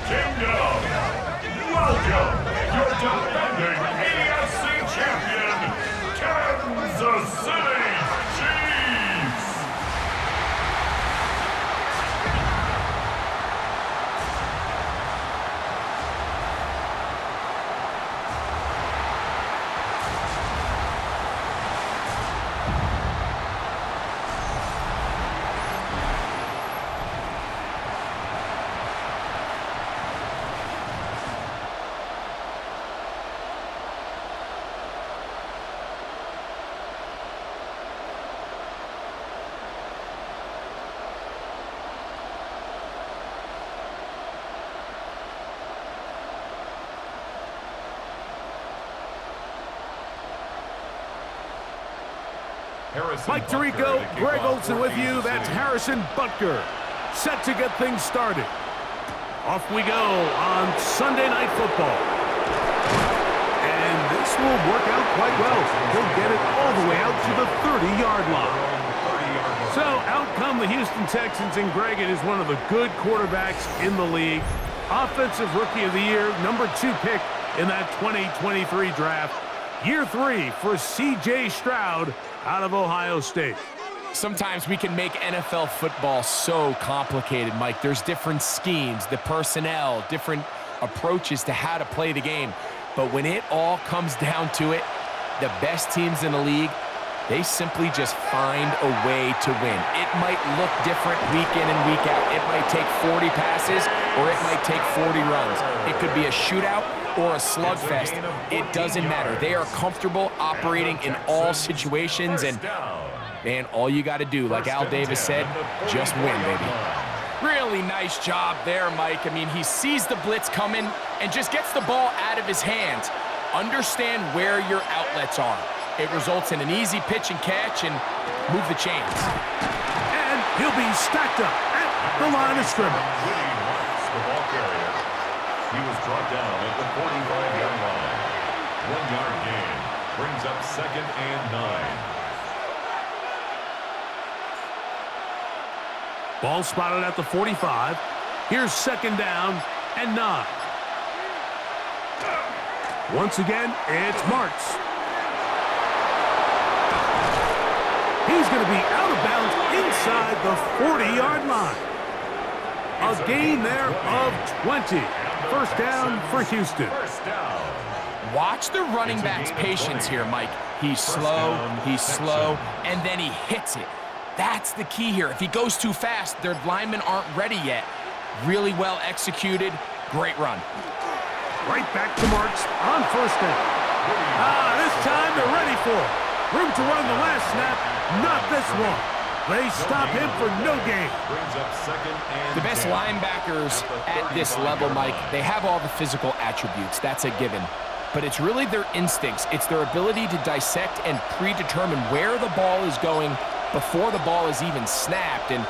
Kingdom. Welcome, your defending AFC champion, Kansas City Chiefs. Mike Tirico, Greg Olsen with you. That's Harrison Butker, set to get things started. Off we go on Sunday Night Football. And this will work out quite well. He'll get it all the way out to the 30-yard line. So out come the Houston Texans, and Greg, it is one of the good quarterbacks in the league. Offensive Rookie of the Year, number 2 pick in that 2023 draft. Year 3 for C.J. Stroud out of Ohio State. Sometimes we can make NFL football so complicated, Mike. There's different schemes, the personnel, different approaches to how to play the game. But when it all comes down to it, the best teams in the league, they simply just find a way to win. It might look different week in and week out. It might take 40 passes or it might take 40 runs. It could be a shootout or a slugfest. It doesn't matter. They are comfortable operating in all situations, and man, all you got to do, like Al Davis said, just win, baby. Really nice job there, Mike. I mean, he sees the blitz coming and just gets the ball out of his hands. Understand where your outlets are. It results in an easy pitch and catch and move the chains. And he'll be stacked up at the line of scrimmage. The ball carrier. He was brought down at the 45-yard line. 1-yard gain brings up 2nd and 9. Ball spotted at the 45. Here's 2nd down and 9. Once again, it's Martz. He's going to be out of bounds inside the 40-yard line. A gain there of 20. First down for Houston. Watch the running back's patience here, Mike. He's slow, and then he hits it. That's the key here. If he goes too fast, their linemen aren't ready yet. Really well executed. Great run. Right back to Martz on 1st down. This time they're ready for it. Room to run the last snap. Not this one. They stop him for no gain. The best linebackers at this level, Mike, they have all the physical attributes. That's a given. But it's really their instincts. It's their ability to dissect and predetermine where the ball is going before the ball is even snapped. And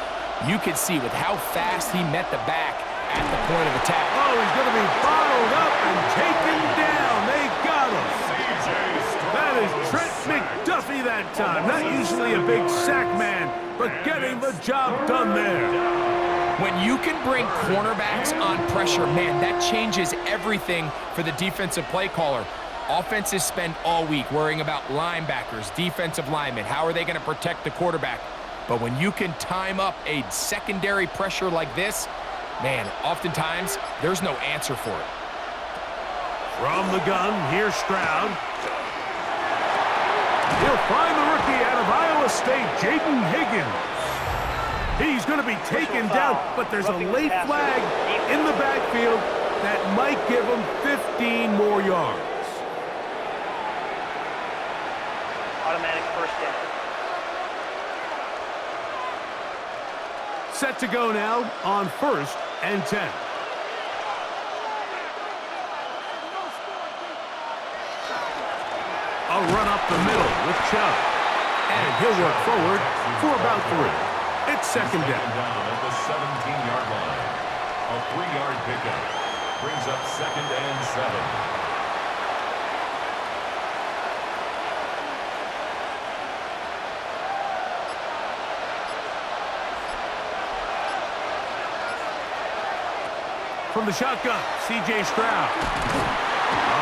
you could see with how fast he met the back at the point of attack. Oh, he's going to be bottled up and taken down. They got him. That is Trent McDuffie that time. Not usually a big sack man, but getting the job done there. When you can bring cornerbacks on pressure, man, that changes everything for the defensive play caller. Offenses spend all week worrying about linebackers, defensive linemen. How are they going to protect the quarterback? But when you can time up a secondary pressure like this, man, oftentimes there's no answer for it. From the gun, here's Stroud. He'll find the rookie out of Iowa State, Jaden Higgins. He's going to be taken down, but there's a late flag in the backfield that might give him 15 more yards. Automatic first down. Set to go now on 1st and 10. A run up the middle with Chubb. And he'll work forward for about 3. It's 2nd down. At the 17-yard line. A 3-yard pickup brings up 2nd and 7. from the shotgun. C.J. Stroud.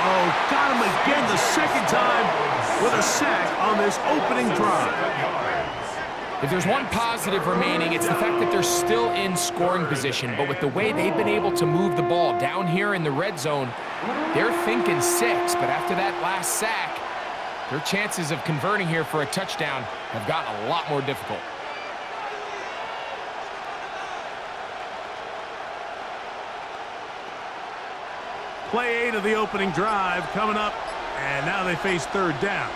Oh, got him again the second time with a sack on this opening drive. If there's one positive remaining, it's the fact that they're still in scoring position. But with the way they've been able to move the ball down here in the red zone, they're thinking 6. But after that last sack, their chances of converting here for a touchdown have gotten a lot more difficult. Play 8 of the opening drive coming up, and now they face third down.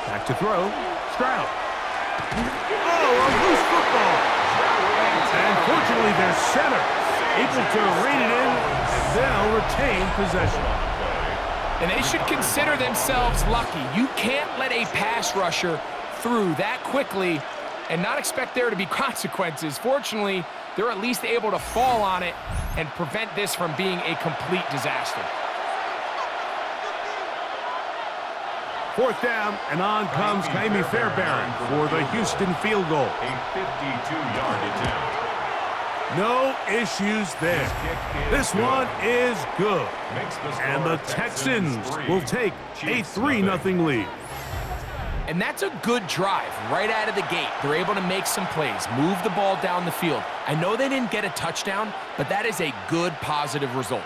Back to throw. Stroud. Oh, a loose football. And fortunately, their center able to rein it in, and they'll retain possession. And they should consider themselves lucky. You can't let a pass rusher through that quickly and not expect there to be consequences. Fortunately, they're at least able to fall on it and prevent this from being a complete disaster. Fourth down, and on comes Kamari Fairbairn for the Houston field goal. A 52-yard attempt. No issues there. This one is good. And the Texans will take a 3-0 lead. And that's a good drive right out of the gate. They're able to make some plays, move the ball down the field. I know they didn't get a touchdown, but that is a good, positive result.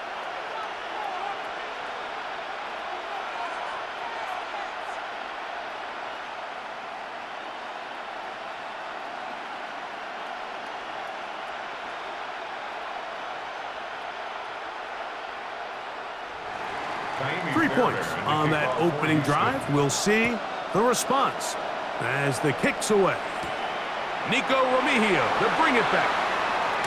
Three points on that opening drive. We'll see the response as the kick's away. Nico Romeo to bring it back.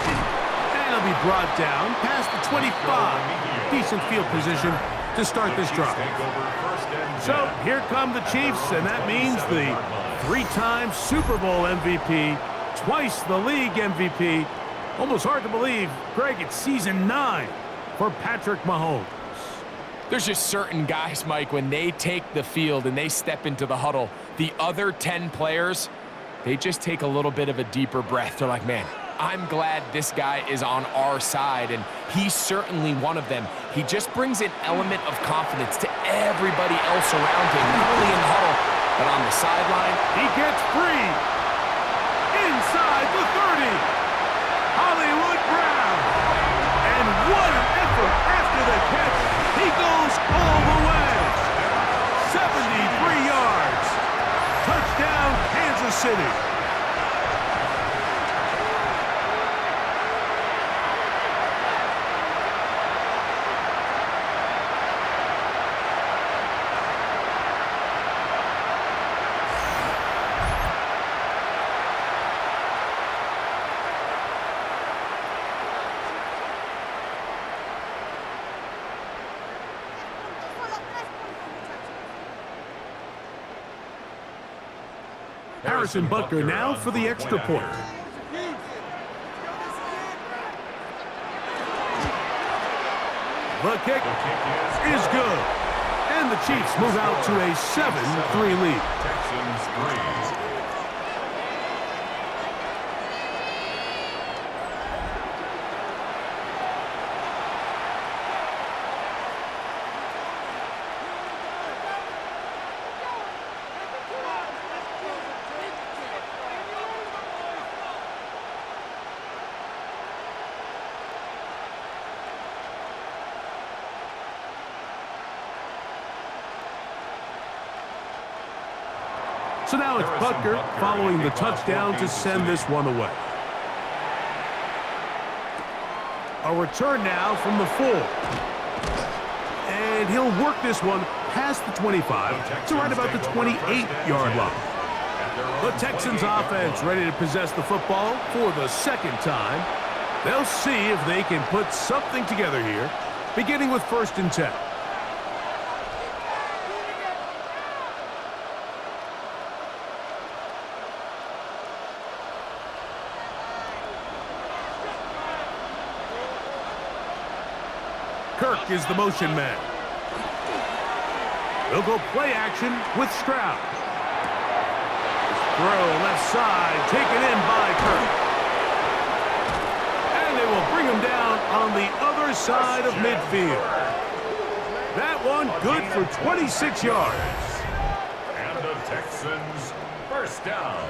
And it'll be brought down past the 25. Decent field position to start this drive. So here come the Chiefs, and that means the 3-time Super Bowl MVP, twice the league MVP. Almost hard to believe, Greg, it's season 9 for Patrick Mahomes. There's just certain guys, Mike, when they take the field and they step into the huddle, the other 10 players, they just take a little bit of a deeper breath. They're like, man, I'm glad this guy is on our side, and he's certainly one of them. He just brings an element of confidence to everybody else around him, not only in the huddle, but on the sideline. He gets free. Inside the 30. Hollywood Brown. And what an effort after the catch. He goes all the way. 73 yards. Touchdown, Kansas City. Harrison Butker now for the extra point. The kick is good. And the Chiefs move out to a 7-3 lead. Texans 3. So now it's Butker following the touchdown to send this one away. A return now from the 4. And he'll work this one past the 25 to right about the 28-yard line. The Texans offense ready to possess the football for the second time. They'll see if they can put something together here, beginning with 1st and 10. Kirk is the motion man. They'll go play action with Stroud. Throw left side, taken in by Kirk. And they bring him down on the other side of midfield. That one good for 26 yards. And the Texans first down.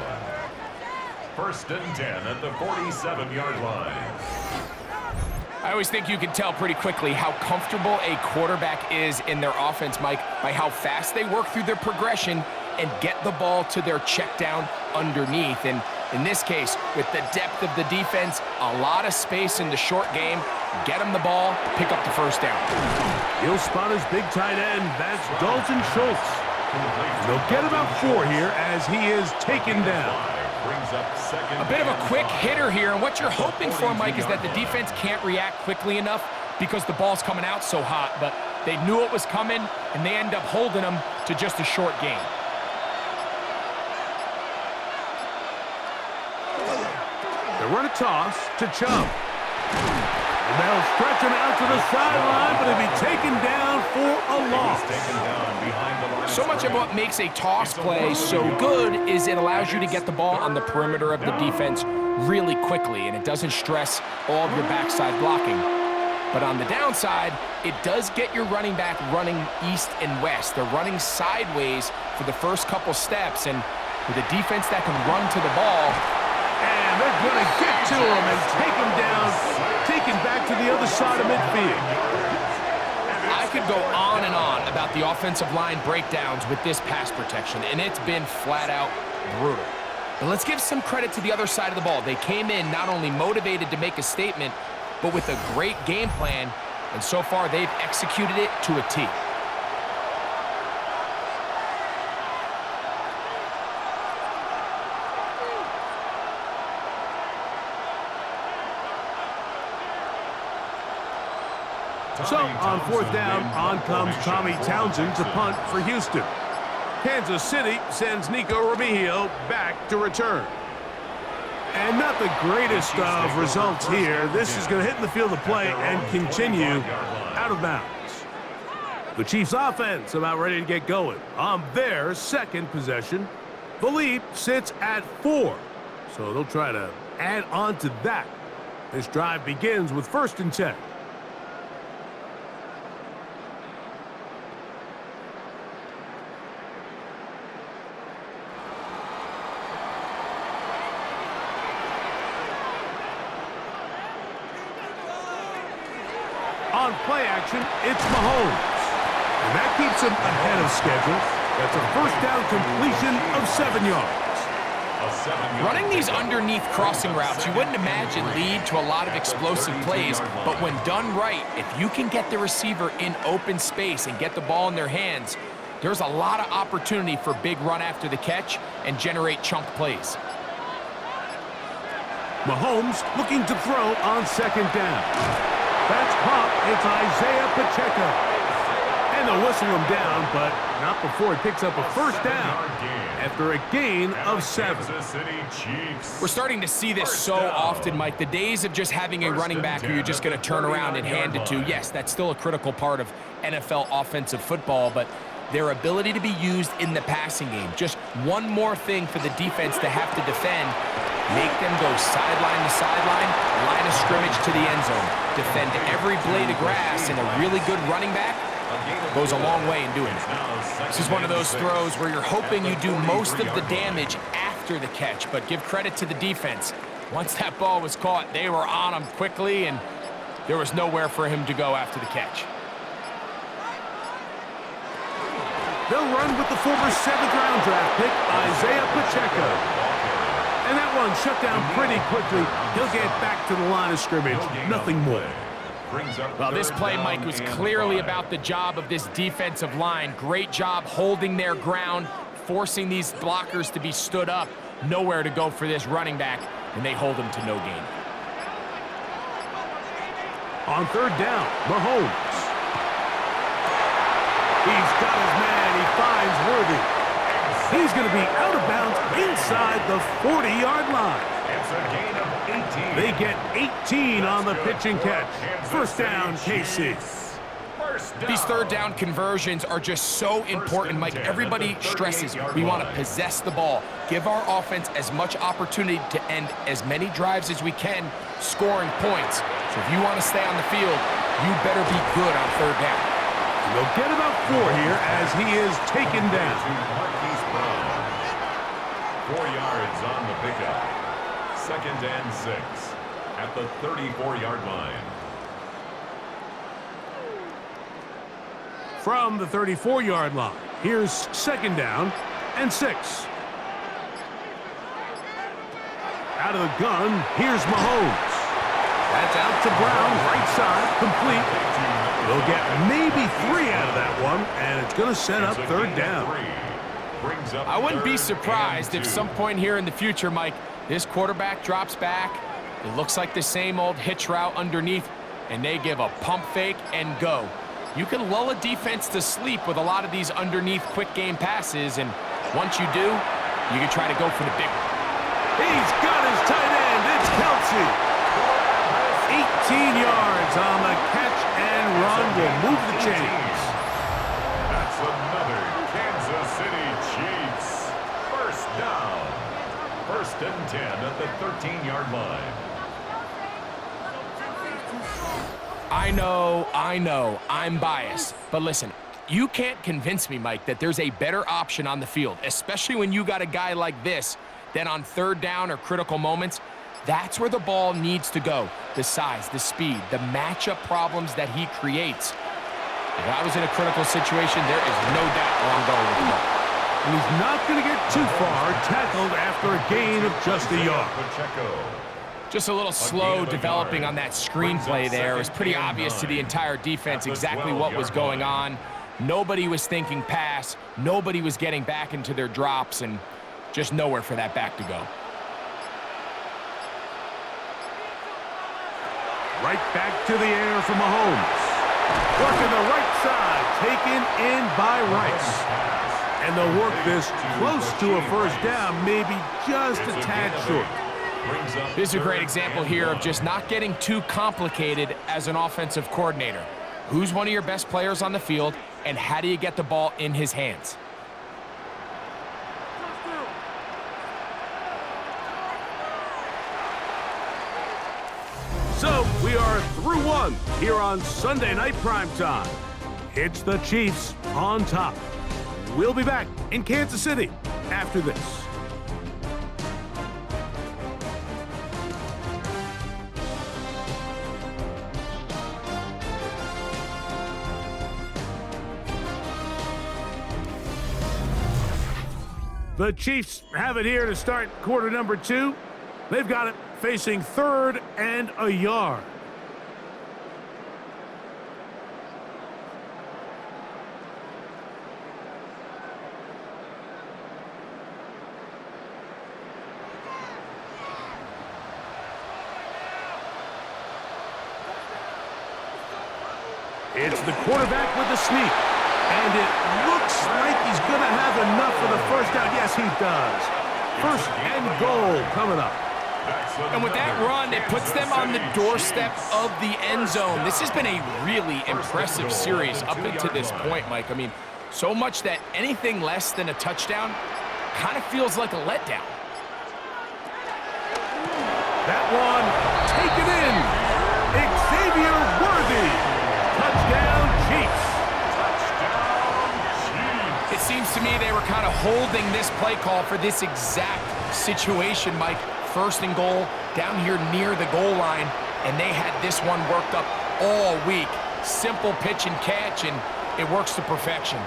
1st and 10 at the 47-yard line. I always think you can tell pretty quickly how comfortable a quarterback is in their offense, Mike, by how fast they work through their progression and get the ball to their check down underneath. And in this case, with the depth of the defense, a lot of space in the short game, get him the ball, pick up the first down. He'll spot his big tight end. That's Dalton Schultz. They'll get about 4 here as he is taken down. A bit of a quick hitter here, and what you're hoping for, Mike, is that the defense can't react quickly enough because the ball's coming out so hot, but they knew it was coming, and they end up holding them to just a short gain. They run a toss to Chubb. And they'll stretch him out to the sideline, but he'll be taken down for a loss. So much of what makes a toss play so good is it allows you to get the ball on the perimeter of the defense really quickly, and it doesn't stress all of your backside blocking. But on the downside, it does get your running back running east and west. They're running sideways for the first couple steps, and with a defense that can run to the ball, and they're going to get to him and take him down, taken back to the other side of midfield. I could go on and on about the offensive line breakdowns with this pass protection, and it's been flat out brutal. But let's give some credit to the other side of the ball. They came in not only motivated to make a statement, but with a great game plan, and so far they've executed it to a T. So, on 4th down, on comes Tommy Townsend to punt for Houston. Kansas City sends Nico back to return. And not the greatest of results here. This is going to hit in the field of play and continue out of bounds. The Chiefs' offense about ready to get going. On their second possession, the lead sits at 4. So they'll try to add on to that. This drive begins with 1st and 10. On play action, it's Mahomes. And that keeps him ahead of schedule. That's a 1st down completion of 7 yards. Running these underneath crossing routes, you wouldn't imagine lead to a lot of explosive plays, but when done right, if you can get the receiver in open space and get the ball in their hands, there's a lot of opportunity for big run after the catch and generate chunk plays. Mahomes looking to throw on 2nd down. That's caught. It's Isaiah Pacheco. And they'll whistle him down, but not before he picks up a 1st down after a gain of 7. We're starting to see this so often, Mike. The days of just having a running back who you're just going to turn around and hand it to, yes, that's still a critical part of NFL offensive football, but their ability to be used in the passing game, just one more thing for the defense to have to defend. Make them go sideline to sideline, line of scrimmage to the end zone. Defend every blade of grass, and a really good running back goes a long way in doing it. This is one of those throws where you're hoping you do most of the damage after the catch, but give credit to the defense. Once that ball was caught, they were on him quickly, and there was nowhere for him to go after the catch. They'll run with the former 7th-round draft pick, Isaiah Pacheco. And that one shut down pretty quickly. He'll get back to the line of scrimmage. Nothing more. Well, this play, Mike, was clearly about the job of this defensive line. Great job holding their ground, forcing these blockers to be stood up. Nowhere to go for this running back, and they hold him to no gain. On 3rd down, Mahomes. He's got his man. He finds Worthy. He's going to be out of bounds inside the 40-yard line. It's a gain of 18. They get 18 on the pitch and catch. 1st down, KC. These third down conversions are just so important, Mike. Everybody stresses we want to possess the ball, give our offense as much opportunity to end as many drives as we can, scoring points. So if you want to stay on the field, you better be good on third down. They'll get about 4 here as he is taken down. 4 yards on the pickup. 2nd and 6 at the 34-yard line. From the 34-yard line, here's 2nd down and 6. Out of the gun, here's Mahomes. That's out to Brown, right side, complete. They'll get maybe 3 out of that one, and it's going to set up 3rd down. I wouldn't be surprised if some point here in the future, Mike, this quarterback drops back. It looks like the same old hitch route underneath, and they give a pump fake and go. You can lull a defense to sleep with a lot of these underneath quick game passes, and once you do, you can try to go for the big one. He's got his tight end. It's Kelsey. 18 yards on the catch and run will move the chains. That's another Kansas City Chiefs. 1st down. 1st and 10 at the 13-yard line. I know, I'm biased. But listen, you can't convince me, Mike, that there's a better option on the field, especially when you got a guy like this, than on 3rd down or critical moments. That's where the ball needs to go. The size, the speed, the matchup problems that he creates. If I was in a critical situation, there is no doubt where I'm going with the ball. And he's not going to get too far, tackled after a gain of just a yard. Just a little slow developing on that screenplay there. It was pretty obvious to the entire defense exactly what was going on. Nobody was thinking pass. Nobody was getting back into their drops, and just nowhere for that back to go. Right back to the air for Mahomes. Working the right side, taken in by Rice. And they'll work this close to a 1st down, maybe just a tad short. This is a great example here of just not getting too complicated as an offensive coordinator. Who's one of your best players on the field, and how do you get the ball in his hands? So we are through 1 here on Sunday Night Primetime. It's the Chiefs on top. We'll be back in Kansas City after this. The Chiefs have it here to start quarter number 2. They've got it facing 3rd and a yard. It's the quarterback with the sneak. And it looks like he's going to have enough for the 1st down. Yes, he does. 1st and goal coming up. And with that run, it puts them on the doorstep of the end zone. This has been a really impressive series up until this point, Mike. I mean, so much that anything less than a touchdown kind of feels like a letdown. That one taken in. Xavier Worthy. Touchdown, Chiefs. It seems to me they were kind of holding this play call for this exact situation, Mike. 1st and goal, down here near the goal line, and they had this one worked up all week. Simple pitch and catch, and it works to perfection.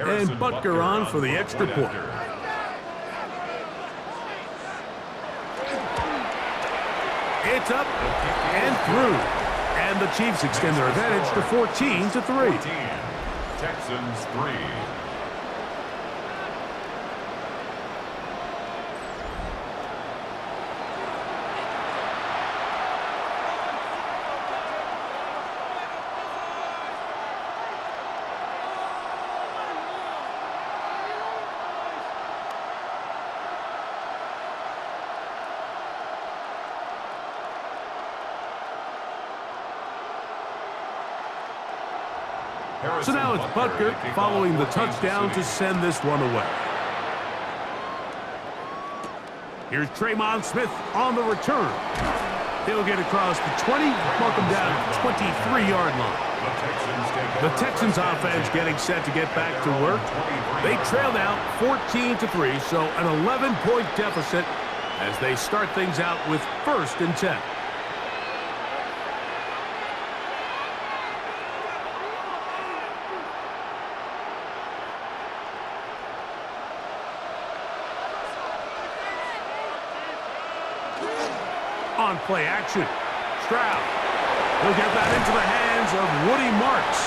And Butker on for the extra point. It's up and through. And the Chiefs extend their advantage to 14-3. Texans 3. So now it's Butker following the touchdown to send this one away. Here's Tremon Smith on the return. He'll get across the 20, mark him down at the 23-yard line. The Texans offense getting set to get back to work. They trail now 14-3, so an 11-point deficit as they start things out with 1st and 10. On play action, Stroud. He'll get that into the hands of Woody Marks.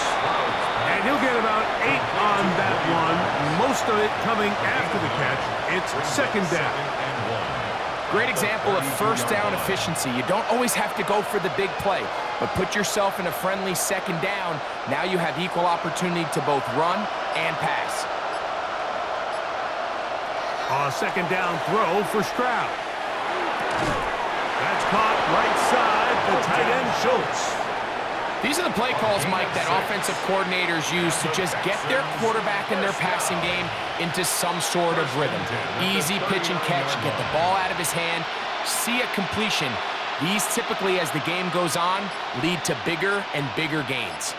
And he'll get about 8 on that one, most of it coming after the catch. It's 2nd down. Great example of 1st down efficiency. You don't always have to go for the big play, but put yourself in a friendly 2nd down. Now you have equal opportunity to both run and pass. A 2nd down throw for Stroud. That's caught right side, the tight end Schultz. These are the play calls, Mike, that offensive coordinators use to just get their quarterback and their passing game into some sort of rhythm. Easy pitch and catch, get the ball out of his hand, see a completion. These typically, as the game goes on, lead to bigger and bigger gains.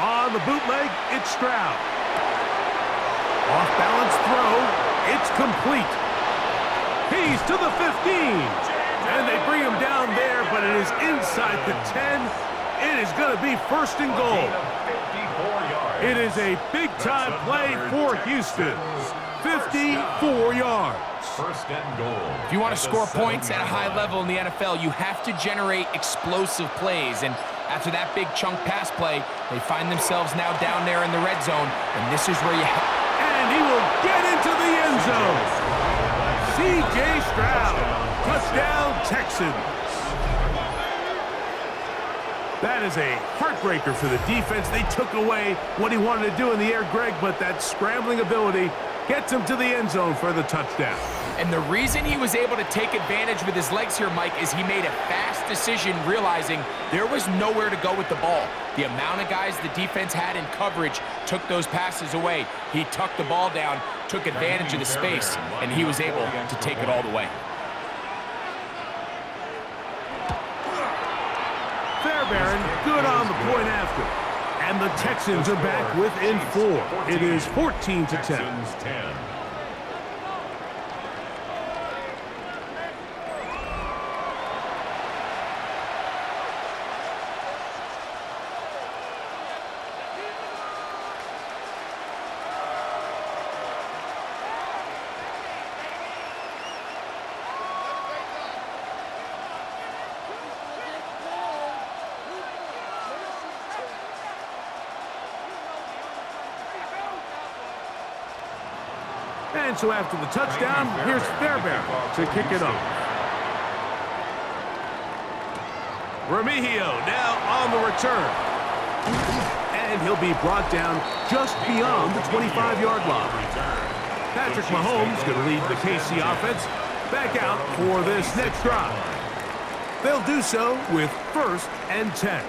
On the bootleg, it's Stroud. Off-balance throw, it's complete. He's to the 15. And they bring him down there, but it is inside the 10. It is going to be 1st and goal. It is a big-time play for Houston. 54 yards. 1st and goal. If you want to score points at a high level in the NFL, you have to generate explosive plays. And after that big chunk pass play, they find themselves now down there in the red zone. And this is where you have... And he will get into the end zone. C.J. Stroud. Touchdown, Texans. That is a heartbreaker for the defense. They took away what he wanted to do in the air, Greg, but that scrambling ability gets him to the end zone for the touchdown. And the reason he was able to take advantage with his legs here, Mike, is he made a fast decision realizing there was nowhere to go with the ball. The amount of guys the defense had in coverage took those passes away. He tucked the ball down, took advantage of the space, and he was able to take it all the way. Fairbairn, good on the point after. And the Texans are back within 4. It is 14-10. And so after the touchdown, here's Fairbairn to kick it off. Remigio now on the return. And he'll be brought down just beyond the 25-yard line. Patrick Mahomes going to lead the KC offense back out for this next drive. They'll do so with 1st and 10.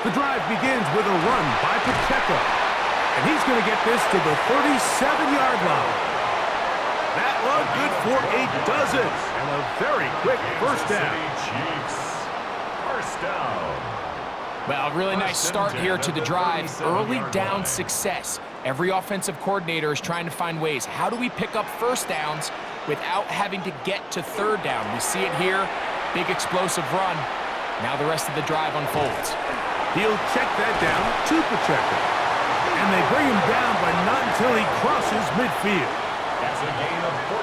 The drive begins with a run by Pacheco. And he's going to get this to the 37-yard line. That one good for a dozen. And a very quick 1st down. First down. Well, a really nice start here to the drive. Early down success. Every offensive coordinator is trying to find ways. How do we pick up 1st downs without having to get to 3rd down? We see it here. Big explosive run. Now the rest of the drive unfolds. He'll check that down to Pacheco. And they bring him down, but not until he crosses midfield.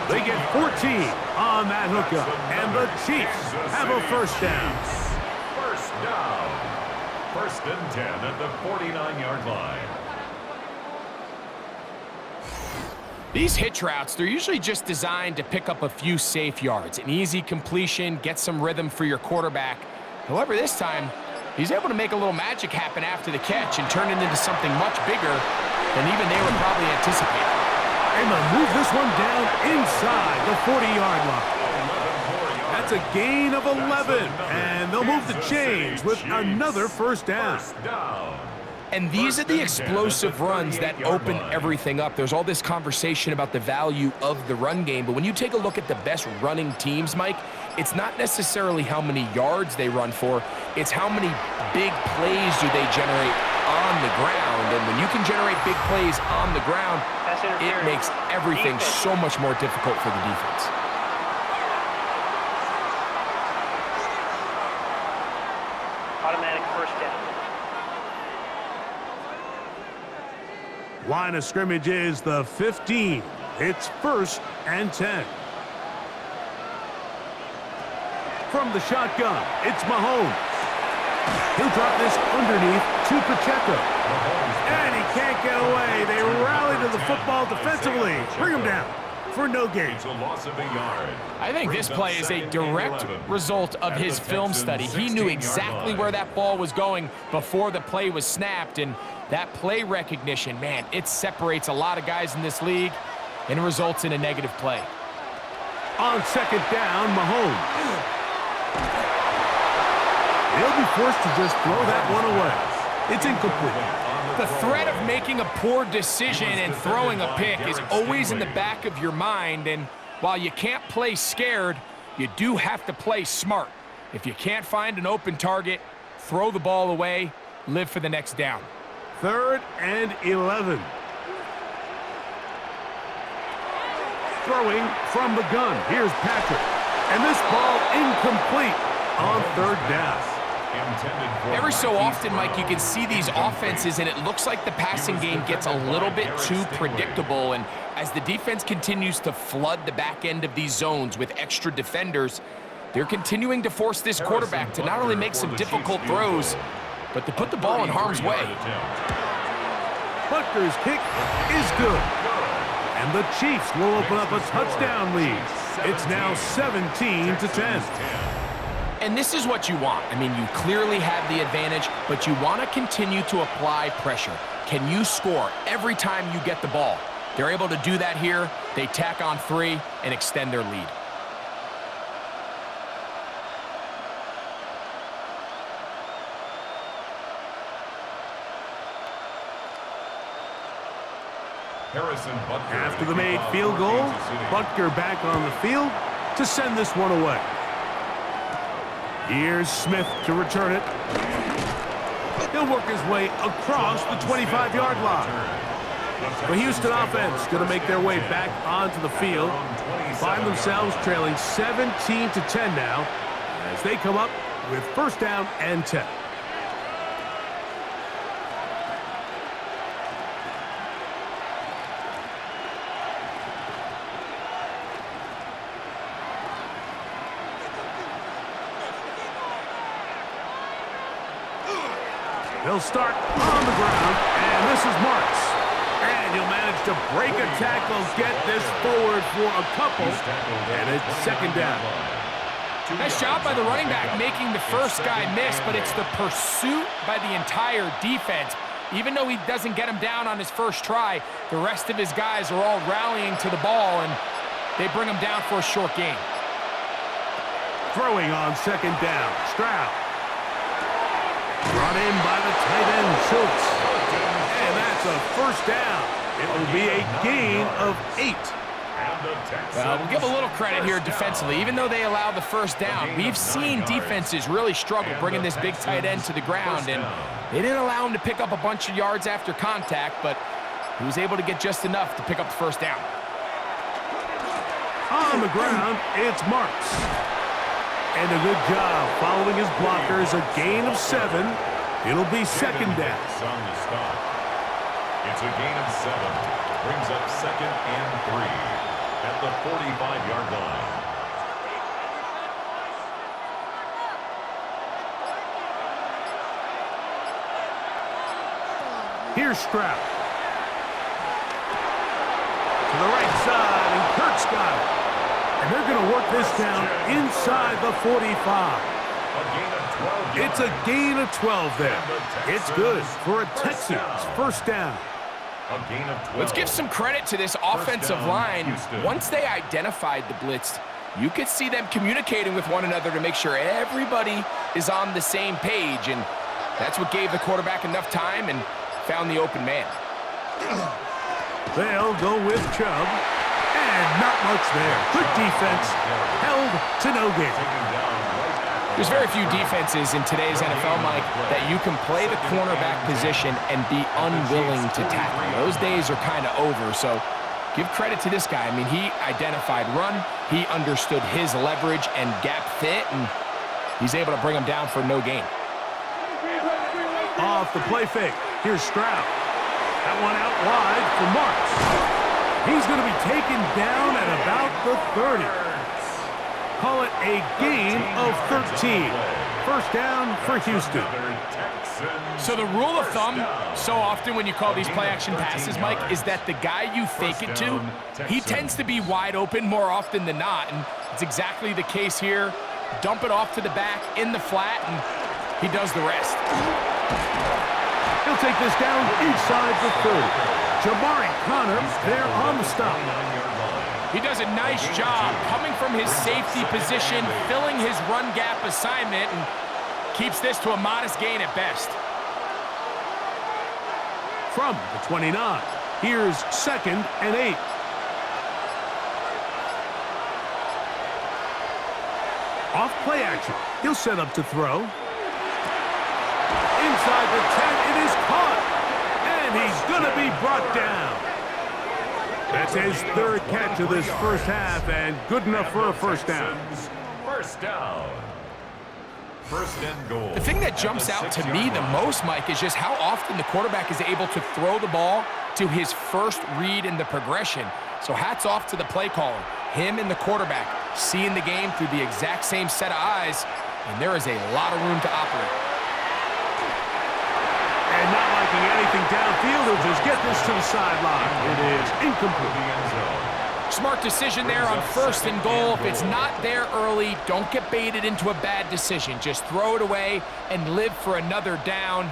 They get 14 on that hookup. And the Chiefs have a 1st down. First down. 1st and 10 at the 49-yard line. These hitch routes, they're usually just designed to pick up a few safe yards. An easy completion, get some rhythm for your quarterback. However, this time, he's able to make a little magic happen after the catch and turn it into something much bigger than even they were probably anticipating. And they'll move this one down inside the 40-yard line. That's a gain of 11, and they'll move the chains with another first down. And these are the explosive runs that open everything up. There's all this conversation about the value of the run game, but when you take a look at the best running teams, Mike, it's not necessarily how many yards they run for, it's how many big plays do they generate on the ground. And when you can generate big plays on the ground, it makes everything so much more difficult for the defense. Automatic first down. Line of scrimmage is the 15. It's 1st and 10. From the shotgun, it's Mahomes. He'll drop this underneath to Pacheco. And he can't get away. They rally to the football defensively. Bring him down for no gain. I think this play is a direct result of his film study. He knew exactly where that ball was going before the play was snapped, and that play recognition, man, it separates a lot of guys in this league and results in a negative play. On second down, Mahomes. He'll be forced to just throw that one away. It's incomplete. The threat of making a poor decision and throwing a pick is always in the back of your mind, and while you can't play scared, you do have to play smart. If you can't find an open target, throw the ball away, live for the next down. 3rd and 11. Throwing from the gun. Here's Patrick. And this ball incomplete on 3rd down. Every so often, Mike, you can see these offenses, and it looks like the passing game gets a little bit too predictable. And as the defense continues to flood the back end of these zones with extra defenders, they're continuing to force this quarterback to not only make some difficult throws, but to put the ball in harm's way. Butker's kick is good. And the Chiefs will open up a touchdown lead. It's now 17-10. And this is what you want. I mean, you clearly have the advantage, but you want to continue to apply pressure. Can you score every time you get the ball? They're able to do that here. They tack on 3 and extend their lead. After the made field goal, Butker back on the field to send this one away. Here's Smith to return it. He'll work his way across the 25-yard line. The Houston offense going to make their way back onto the field. Find themselves trailing 17-10 now as they come up with 1st down and 10. He'll start on the ground, and this is Marks. And he'll manage to break a tackle, get this forward for a couple, and it's 2nd down. Nice job by the running back making the first guy miss, but it's the pursuit by the entire defense. Even though he doesn't get him down on his first try, the rest of his guys are all rallying to the ball, and they bring him down for a short gain. Throwing on 2nd down, Stroud. Brought in by the tight end, Schultz. And that's a 1st down. It will be a gain of 8. Well, we'll give a little credit here defensively. Even though they allow the 1st down, we've seen defenses really struggle bringing this big tight end to the ground, and they didn't allow him to pick up a bunch of yards after contact, but he was able to get just enough to pick up the 1st down. On the ground, it's Marks. And a good job following his blockers, a gain of 7. It'll be 2nd down. It's a gain of 7. Brings up 2nd and 3 at the 45-yard line. Here's Stroud. To the right side, and Kirk's got it. And they're going to work this down inside the 45. It's a gain of 12 there. It's good for a Texans first down. Let's give some credit to this offensive line. Once they identified the blitz, you could see them communicating with one another to make sure everybody is on the same page, and that's what gave the quarterback enough time and found the open man. They'll go with Chubb, and not much there. Good defense, held to no gain. There's very few defenses in today's NFL, Mike, that you can play the cornerback position and be unwilling to tackle. Those days are kind of over, so give credit to this guy. I mean, he identified run, he understood his leverage and gap fit, and he's able to bring him down for no gain. Off the play fake, here's Stroud. That one out wide for Marks. He's going to be taken down at about the 30. Call it a gain of 13. First down for Houston. So the rule of thumb, so often when you call these play-action passes, Mike, is that the guy you fake it to, he tends to be wide open more often than not, and it's exactly the case here. Dump it off to the back in the flat, and he does the rest. He'll take this down inside the 30. Jawaan there on the stop. He does a nice job coming from his safety position, filling his run gap assignment, and keeps this to a modest gain at best. From the 29, here's 2nd and 8. Off play action. He'll set up to throw. Inside the 10, it is caught. And he's going to be brought down. That's his 3rd catch of this first half, and good enough for a first down. First down. First and goal. The thing that jumps out to me the most, Mike, is just how often the quarterback is able to throw the ball to his first read in the progression. So hats off to the play caller. Him and the quarterback seeing the game through the exact same set of eyes, and there is a lot of room to operate. And not liking anything downfield, he'll just get this to the sideline. It is incomplete. Smart decision there on 1st and goal. If it's not there early, don't get baited into a bad decision. Just throw it away and live for another down.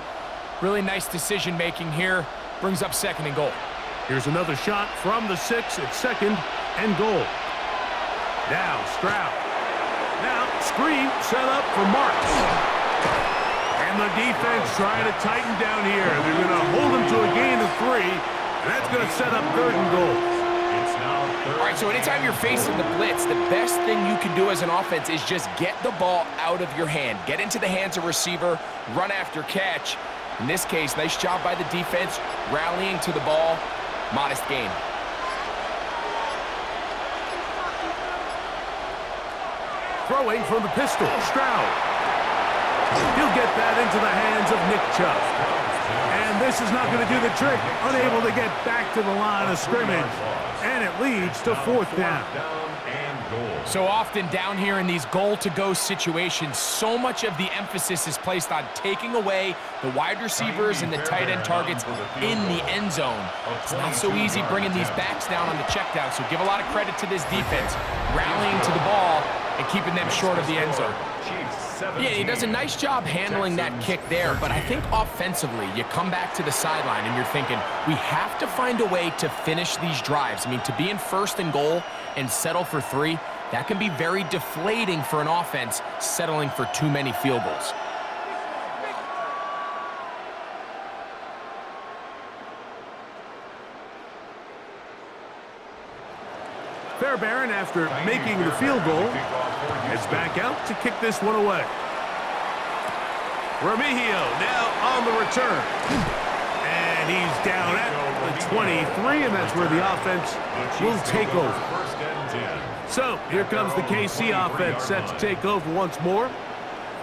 Really nice decision-making here. Brings up 2nd and goal. Here's another shot from the 6 at 2nd and goal. Now Stroud. Now screen set up for Marks. And the defense trying to tighten down here. They're going to hold him to a gain of 3. And that's going to set up 3rd and goal. All right, so anytime you're facing the blitz, the best thing you can do as an offense is just get the ball out of your hand. Get into the hands of receiver, run after catch. In this case, nice job by the defense, rallying to the ball. Modest gain. Throwing from the pistol, Stroud. He'll get that into the hands of Nick Chubb. And this is not going to do the trick. Unable to get back to the line of scrimmage. And it leads to 4th down. So often down here in these goal-to-go situations, so much of the emphasis is placed on taking away the wide receivers and the tight end targets in the end zone. It's not so easy bringing these backs down on the check down, so give a lot of credit to this defense, rallying to the ball and keeping them short of the end zone. Yeah, he does a nice job handling that kick there, but I think offensively, you come back to the sideline and you're thinking, we have to find a way to finish these drives. I mean, to be in 1st and goal and settle for 3, that can be very deflating for an offense settling for too many field goals. Fairbairn, after making the field goal, heads back out to kick this one away. Remigio now on the return. And he's down at the 23, and that's where the offense will take over. So here comes the KC offense set to take over once more.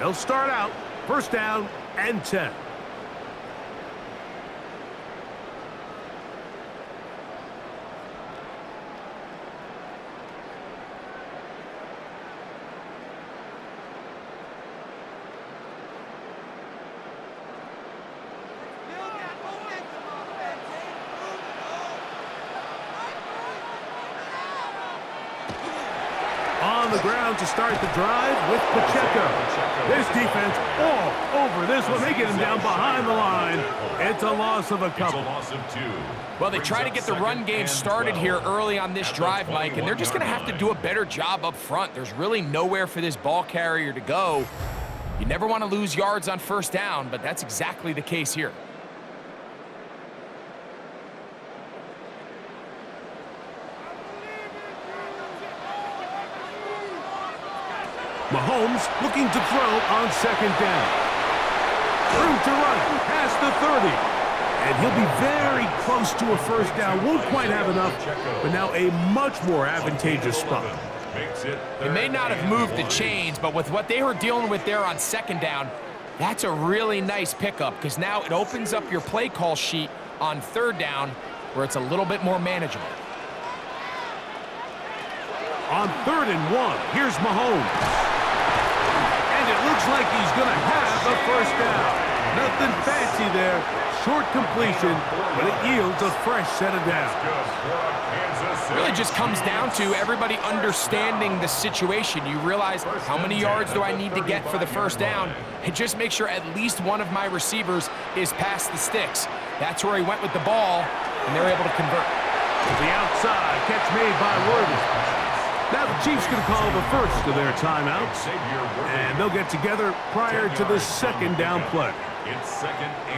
They'll start out 1st down and 10. the ground to start the drive with Pacheco. This defense all over this one. They get him down behind the line. It's a loss of a couple. Well, they try to get the run game started here early on this drive, Mike, and they're just going to have to do a better job up front. There's really nowhere for this ball carrier to go. You never want to lose yards on first down, but that's exactly the case here. Mahomes looking to throw on second down. Room to run past the 30. And he'll be very close to a first down. Won't quite have enough, but now a much more advantageous spot. They may not have moved the chains, but with what they were dealing with there on second down, that's a really nice pickup because now it opens up your play call sheet on third down where it's a little bit more manageable. On 3rd and 1, here's Mahomes. And it looks like he's going to have a first down. Nothing fancy there. Short completion, but it yields a fresh set of downs. It really just comes down to everybody understanding the situation. You realize how many yards do I need to get for the first down, and just make sure at least one of my receivers is past the sticks. That's where he went with the ball, and they're able to convert. To the outside, catch made by Worthy. Now the Chiefs going to call the first of their timeouts, and they'll get together prior to the second down play.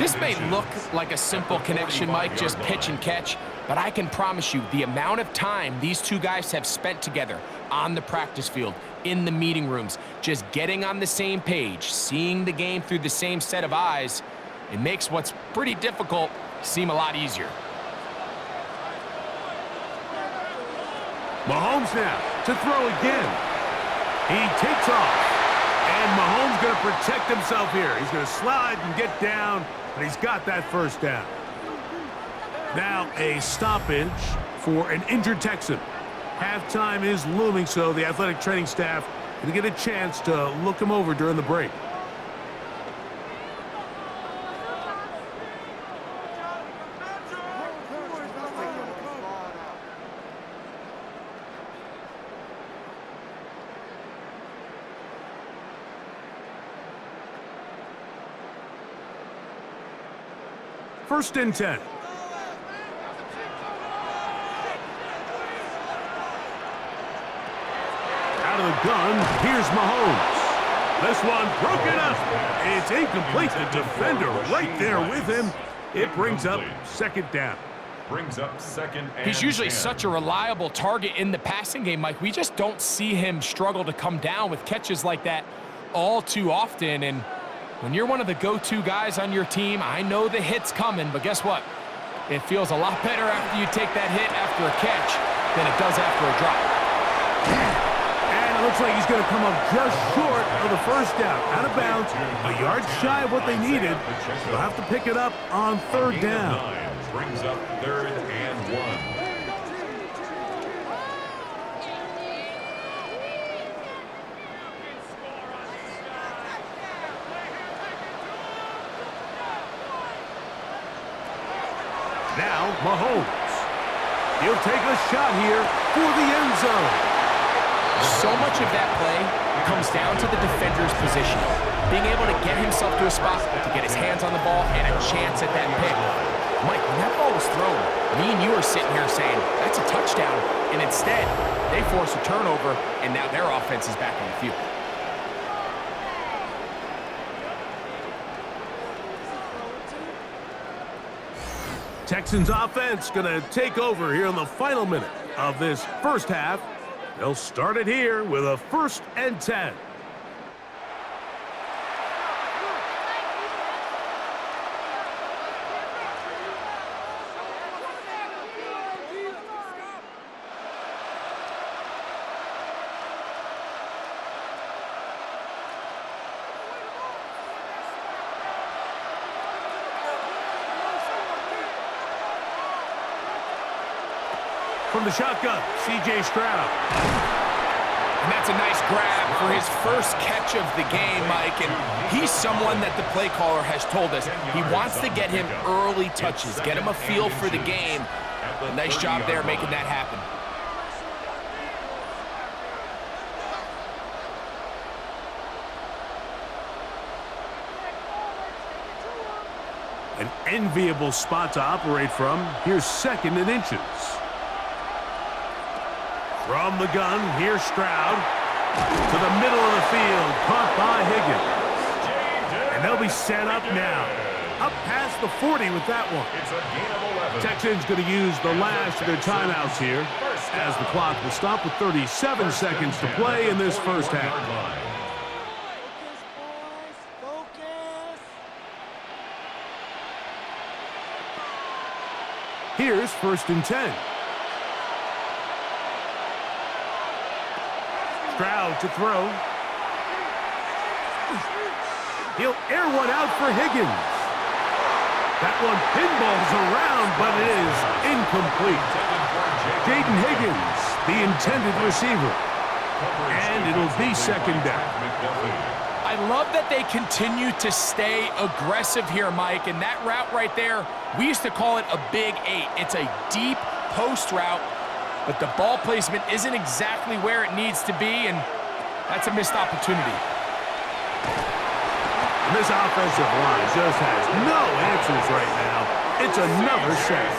This may look like a simple connection, Mike, just pitch and catch, but I can promise you the amount of time these two guys have spent together on the practice field, in the meeting rooms, just getting on the same page, seeing the game through the same set of eyes, it makes what's pretty difficult seem a lot easier. Mahomes now to throw again. He takes off. And Mahomes going to protect himself here. He's going to slide and get down, but he's got that first down. Now a stoppage for an injured Texan. Halftime is looming, so the athletic training staff going to get a chance to look him over during the break. First and 10. Out of the gun, here's Mahomes. This one broken up. It's incomplete. The defender right there with him. It brings up second down. He's usually such a reliable target in the passing game, Mike. We just don't see him struggle to come down with catches like that all too often. And when you're one of the go-to guys on your team, I know the hit's coming, but guess what? It feels a lot better after you take that hit after a catch than it does after a drop. And it looks like he's going to come up just short of the first down. Out of bounds, a yard shy of what they needed. They'll have to pick it up on third down. Brings up 3rd and 1. Now, Mahomes. He'll take a shot here for the end zone. So much of that play comes down to the defender's position. Being able to get himself to a spot to get his hands on the ball and a chance at that pick. Mike, when that ball was thrown, me and you are sitting here saying, that's a touchdown. And instead, they force a turnover, and now their offense is back on the field. Texans offense going to take over here in the final minute of this first half. They'll start it here with a 1st and 10. From the shotgun, C.J. Stroud. And that's a nice grab for his first catch of the game, Mike. And he's someone that the play caller has told us he wants to get him early touches, get him a feel for the game. Nice job there making that happen. An enviable spot to operate from. Here's 2nd and inches. From the gun, here's Stroud. To the middle of the field, caught by Higgins. And they'll be set up now. Up past the 40 with that one. It's a gain of 11. Texans going to use the last of their timeouts here, as the clock will stop with 37 seconds to play in this first half. Here's 1st and 10. Stroud to throw. He'll air one out for Higgins. That one pinballs around, but it is incomplete. Jaden Higgins, the intended receiver. And it'll be 2nd down. I love that they continue to stay aggressive here, Mike, and that route right there, we used to call it a big 8. It's a deep post route, but the ball placement isn't exactly where it needs to be, and that's a missed opportunity. And this offensive line just has no answers right now. It's another sack.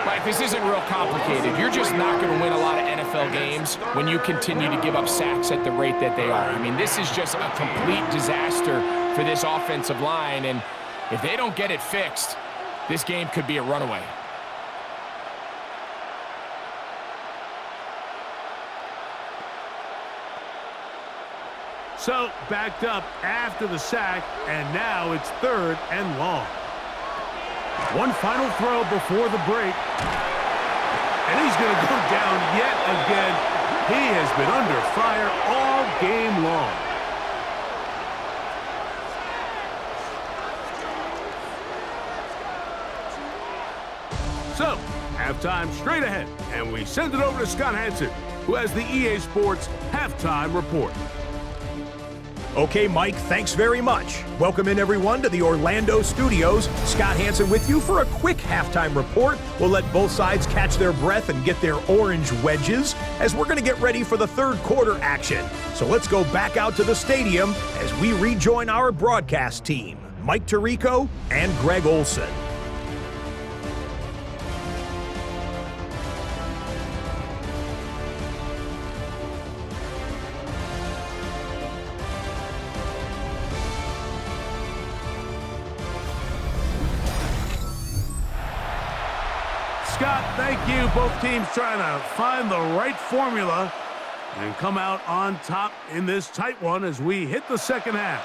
Mike, this isn't real complicated. You're just not going to win a lot of NFL games when you continue to give up sacks at the rate that they are. I mean, this is just a complete disaster for this offensive line, and if they don't get it fixed, this game could be a runaway. So, backed up after the sack, and now it's 3rd and long. One final throw before the break. And he's going to go down yet again. He has been under fire all game long. So, halftime straight ahead. And we send it over to Scott Hansen, who has the EA Sports Halftime Report. Okay, Mike, thanks very much. Welcome in, everyone, to the Orlando studios. Scott Hansen with you for a quick halftime report. We'll let both sides catch their breath and get their orange wedges as we're going to get ready for the 3rd quarter action. So let's go back out to the stadium as we rejoin our broadcast team, Mike Tirico and Greg Olson. Scott, thank you. Both teams trying to find the right formula and come out on top in this tight one as we hit the 2nd half.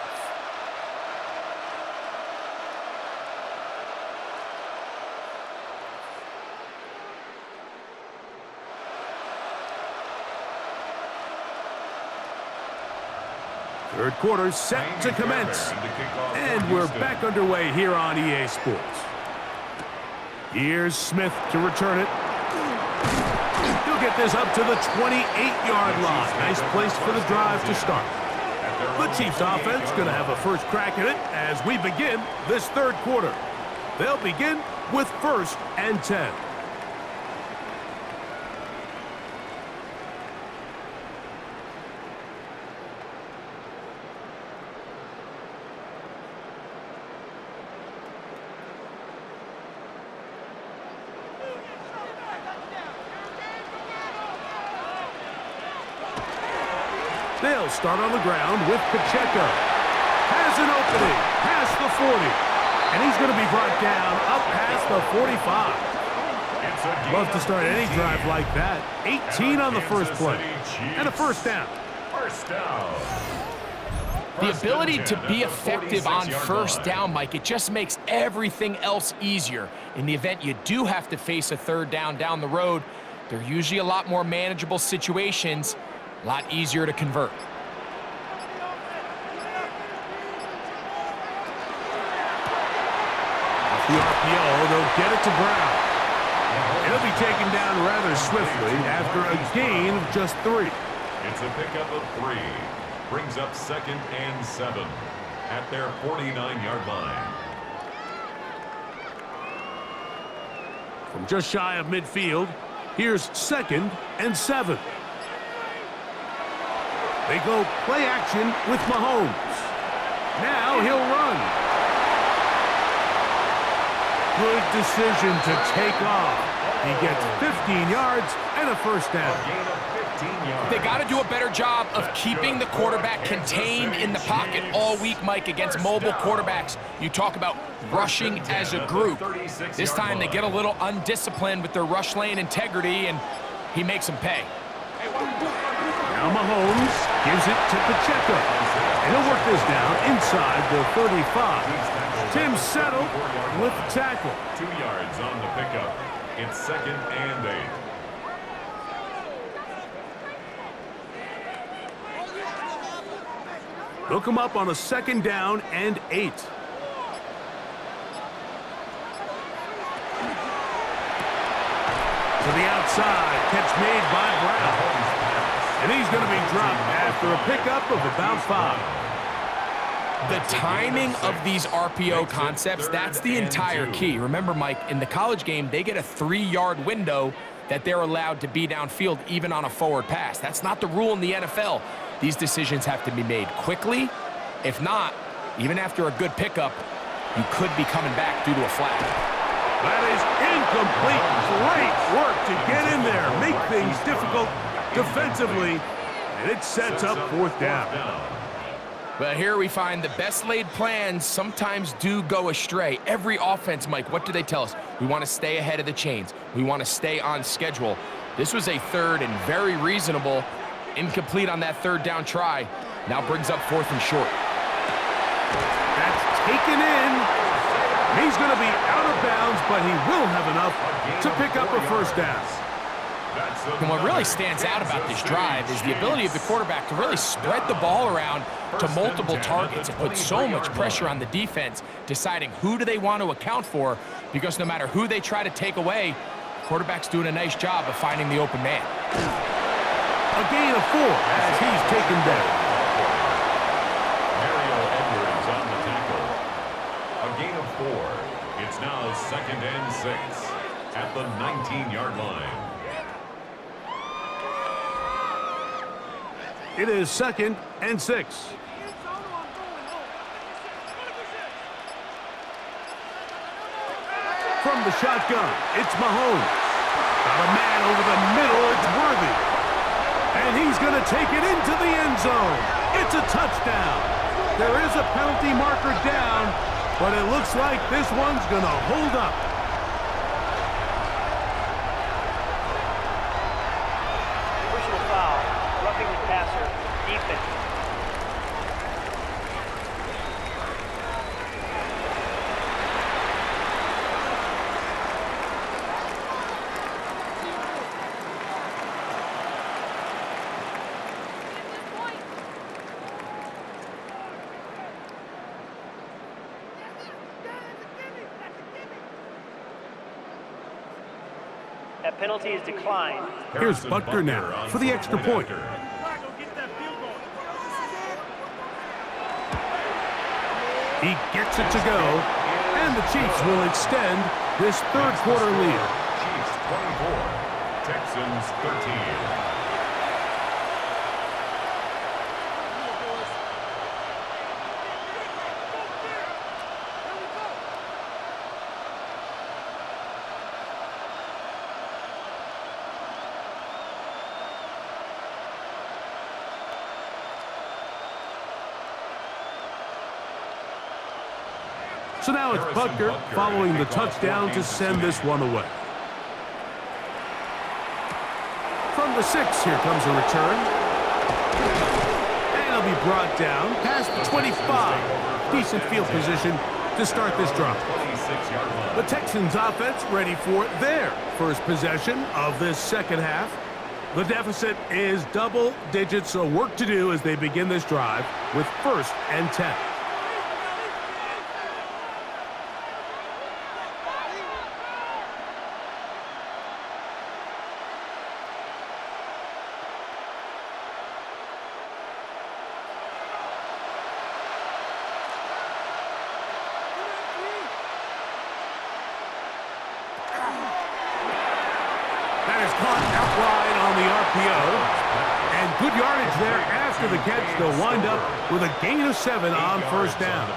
Third quarter set to commence. And we're back underway here on EA Sports. Here's Smith to return it. He'll get this up to the 28-yard line. Nice place for the drive to start. The Chiefs offense going to have a first crack at it as we begin this 3rd quarter. They'll begin with 1st and 10. They'll start on the ground with Pacheco. Has an opening past the 40. And he's going to be brought down up past the 45. Love to start any drive like that. 18 on the first play. And a 1st down. The ability to be effective on 1st down, Mike, it just makes everything else easier. In the event you do have to face a 3rd down the road, they're usually a lot more manageable situations. A lot easier to convert. Off the RPO, they'll get it to Brown. He'll be taken down rather swiftly after a gain of just 3. It's a pickup of 3. Brings up 2nd and 7 at their 49-yard line. From just shy of midfield, here's 2nd and 7. They go play action with Mahomes. Now he'll run. Good decision to take off. He gets 15 yards and a first down. They got to do a better job of keeping the quarterback contained in the pocket all week, Mike, against mobile quarterbacks. You talk about rushing as a group. This time they get a little undisciplined with their rush lane integrity, and he makes them pay. Now Mahomes gives it to Pacheco. And he'll work this down inside the 35. Tim settled with the tackle. 2 yards on the pickup. It's 2nd and 8. Hook him up on a 2nd down and 8. To the outside, catch made by Brown. And he's going to be dropped after a pickup of about 5. The timing of these RPO concepts, that's the entire key. Remember, Mike, in the college game, they get a 3-yard window that they're allowed to be downfield even on a forward pass. That's not the rule in the NFL. These decisions have to be made quickly. If not, even after a good pickup, you could be coming back due to a flag. That is incomplete. Great work to get in there, make things difficult defensively, and it sets up 4th down. But here we find the best laid plans sometimes do go astray. Every offense, Mike, what do they tell us? We want to stay ahead of the chains. We want to stay on schedule. This was a 3rd and very reasonable. Incomplete on that 3rd down try. Now brings up 4th and short. That's taken in. He's going to be out of bounds, but he will have enough to pick up a first down. And what really stands out about this drive is the ability of the quarterback to really spread the ball around to multiple targets and put so much pressure on the defense, deciding who do they want to account for, because no matter who they try to take away, the quarterback's doing a nice job of finding the open man. A gain of 4 as he's taken down. Edwards on the tackle. A gain of 4. It's now 2nd and 6 at the 19-yard line. It is 2nd and 6. From the shotgun, it's Mahomes. Got a man over the middle, it's Worthy. And he's going to take it into the end zone. It's a touchdown. There is a penalty marker down, but it looks like this one's going to hold up. Personal foul, roughing the passer, defense. That penalty is declined. Here's Butker now for the extra point. He gets it to go, and the Chiefs will extend this 3rd quarter lead. Chiefs 24, Texans 13. So now it's Butker following the touchdown to send this one away. From the 6, here comes a return. And he'll be brought down past the 25. Decent field position to start this drive. The Texans offense ready for their first possession of this 2nd half. The deficit is double digits, so work to do as they begin this drive with 1st and 10. And good yardage there after the catch. They'll wind up with a gain of 7 on 1st down.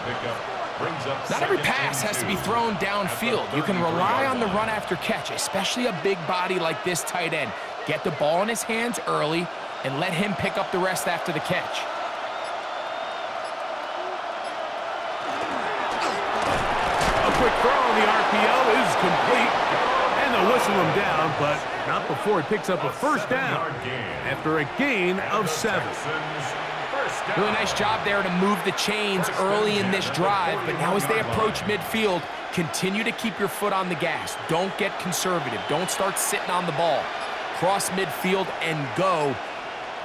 Not every pass has to be thrown downfield. You can rely on the run after catch, especially a big body like this tight end. Get the ball in his hands early and let him pick up the rest after the catch. A quick throw on the RPO is complete. And they'll whistle him down, but not before he picks up a first down after a gain of 7. Really nice job there to move the chains early in this drive, but now as they approach midfield, continue to keep your foot on the gas. Don't get conservative. Don't start sitting on the ball. Cross midfield and go.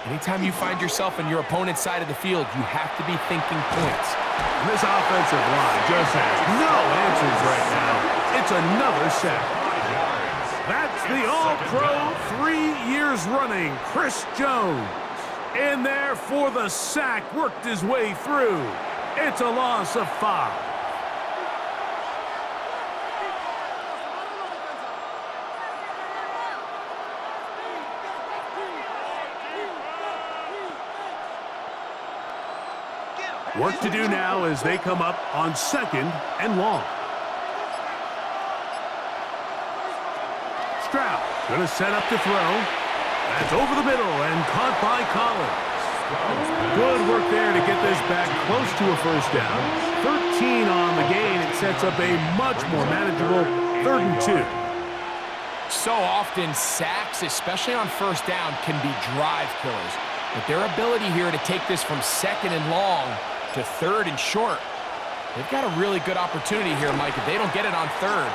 Anytime you find yourself on your opponent's side of the field, you have to be thinking points. And this offensive line just has no answers right now. It's another sack. That's the All-Pro 3 years running, Chris Jones. In there for the sack, worked his way through. It's a loss of 5. Work to do now as they come up on 2nd and long. Stroud gonna set up to throw. That's over the middle and caught by Collins. Good work there to get this back close to a first down. 13 on the gain. It sets up a much more manageable 3rd and 2. So often, sacks, especially on first down, can be drive killers. But their ability here to take this from 2nd and long to 3rd and short, they've got a really good opportunity here, Mike. If they don't get it on 3rd,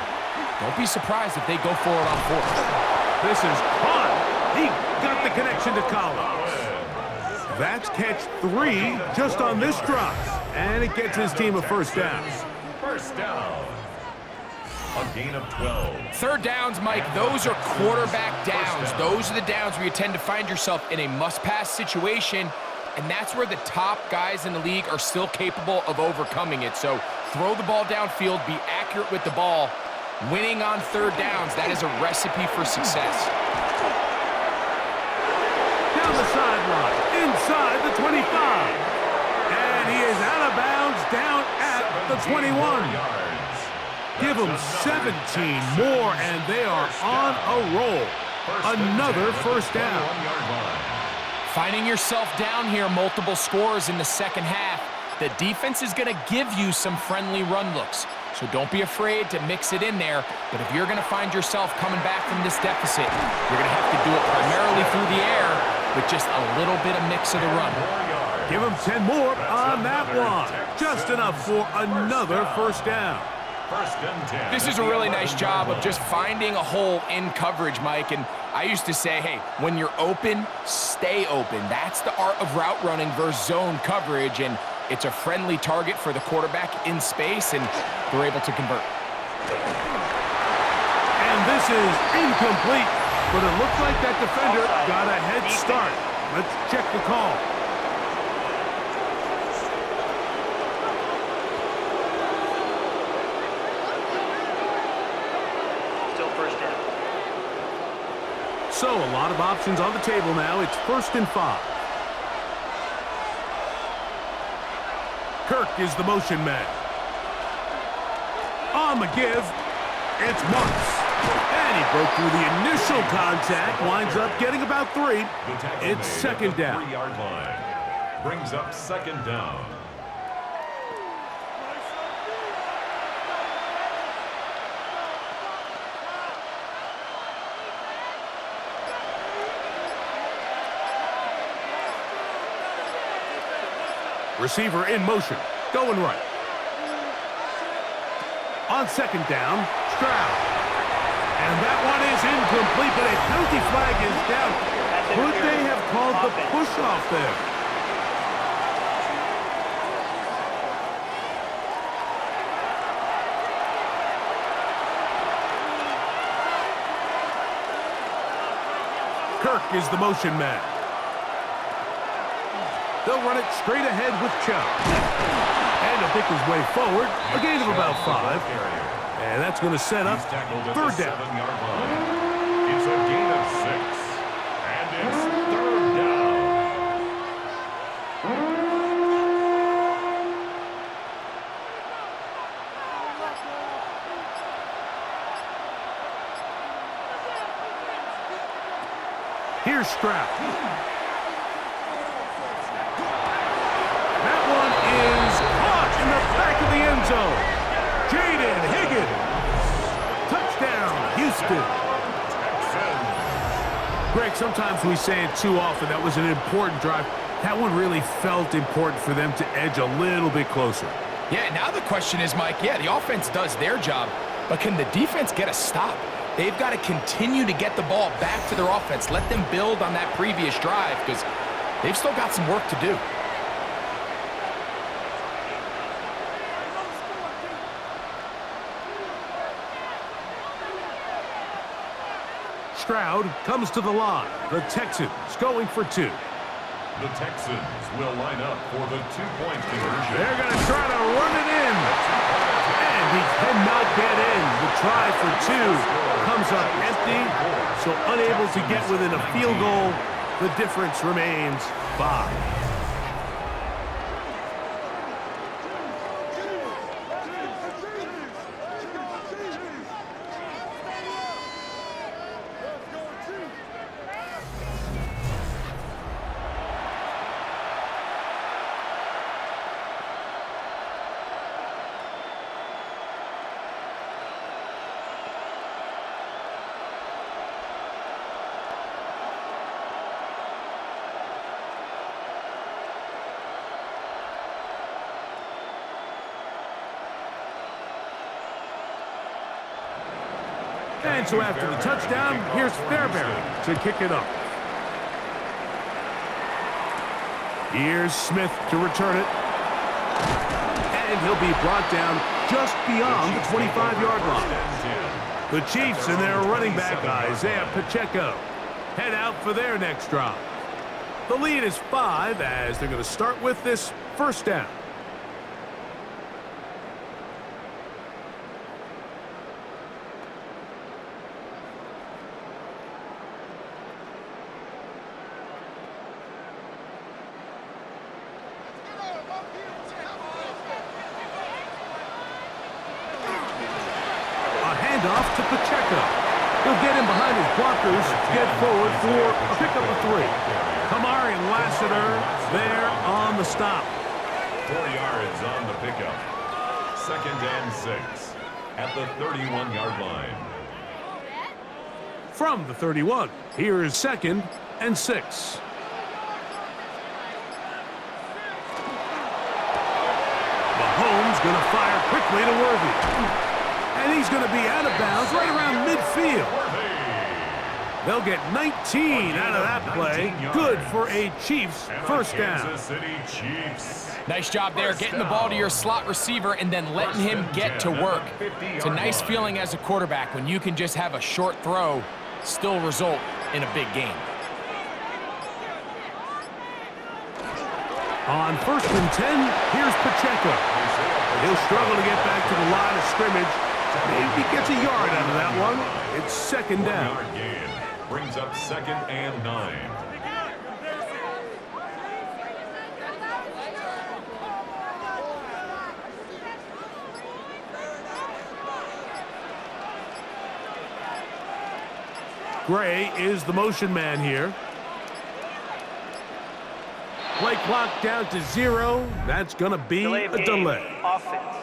don't be surprised if they go for it on 4th. This is caught. He got the connection to Collins. That's catch 3 just on this drive. And it gets his team a first down. First down. A gain of 12. 3rd downs, Mike, those are quarterback downs. Those are the downs where you tend to find yourself in a must-pass situation, and that's where the top guys in the league are still capable of overcoming it. So throw the ball downfield, be accurate with the ball. Winning on 3rd downs, that is a recipe for success. Down the sideline, inside the 25. And he is out of bounds down at the 21. Give them 17 more, and they are on a roll. Another first down. Finding yourself down here, multiple scores in the second half. The defense is going to give you some friendly run looks. So don't be afraid to mix it in there. But if you're going to find yourself coming back from this deficit, you're going to have to do it primarily through the air with just a little bit of mix of the run. Give him 10 more on that one. Just enough for another first down. This is a really nice job of just finding a hole in coverage, Mike. And I used to say, hey, when you're open, stay open. That's the art of route running versus zone coverage. And it's a friendly target for the quarterback in space, and they're able to convert. And this is incomplete, but it looks like that defender got a head start. Let's check the call. Still first down. So a lot of options on the table now. It's 1st and 5. Kirk is the motion man. On the give, it's Marks. And he broke through the initial contact, winds up getting about 3. It's 2nd down. 3-yard line. Brings up 2nd down. Receiver in motion, going right. On 2nd down, Stroud. And that one is incomplete, but a penalty flag is down. Could they have called the push-off there? Kirk is the motion man. They'll run it straight ahead with Chubb. And he'll pick his way forward, a gain of about 5. And that's going to set up 3rd down. It's a gain of 6. And it's 3rd down. Here's Stroud. That one is caught in the back of the end zone. Jaden Higgins. Touchdown, Houston. Greg, sometimes we say it too often. That was an important drive. That one really felt important for them to edge a little bit closer. Yeah, now the question is, Mike, yeah, the offense does their job, but can the defense get a stop? They've got to continue to get the ball back to their offense. Let them build on that previous drive because they've still got some work to do. Stroud comes to the line. The Texans going for two. The Texans will line up for the two-point conversion. They're going to try to run it in. And he cannot get in. The try for two comes up empty, so unable to get within a field goal. The difference remains 5. And so after the touchdown, here's Fairbairn to kick it up. Here's Smith to return it. And he'll be brought down just beyond the 25-yard line. The Chiefs and their running back, Isaiah Pacheco, head out for their next drive. The lead is 5 as they're going to start with this first down. Off to Pacheco. He'll get him behind his blockers to get forward for a pickup of 3. Kamari Lassiter there on the stop. 4 yards on the pickup. 2nd and 6 at the 31-yard line. From the 31, here is 2nd and 6. Mahomes going to fire quickly to Worthy. And he's going to be out of bounds right around midfield. They'll get 19 out of that play. Good for a Chiefs first down. Nice job there, getting the ball to your slot receiver and then letting him get to work. It's a nice feeling as a quarterback when you can just have a short throw still result in a big game. On 1st and 10, here's Pacheco. He'll struggle to get back to the line of scrimmage. Maybe gets a yard out of that one. It's 2nd down. 1 yard gain brings up 2nd and 9. Gray is the motion man here. Play clock down to 0. That's going to be a delay. Offense.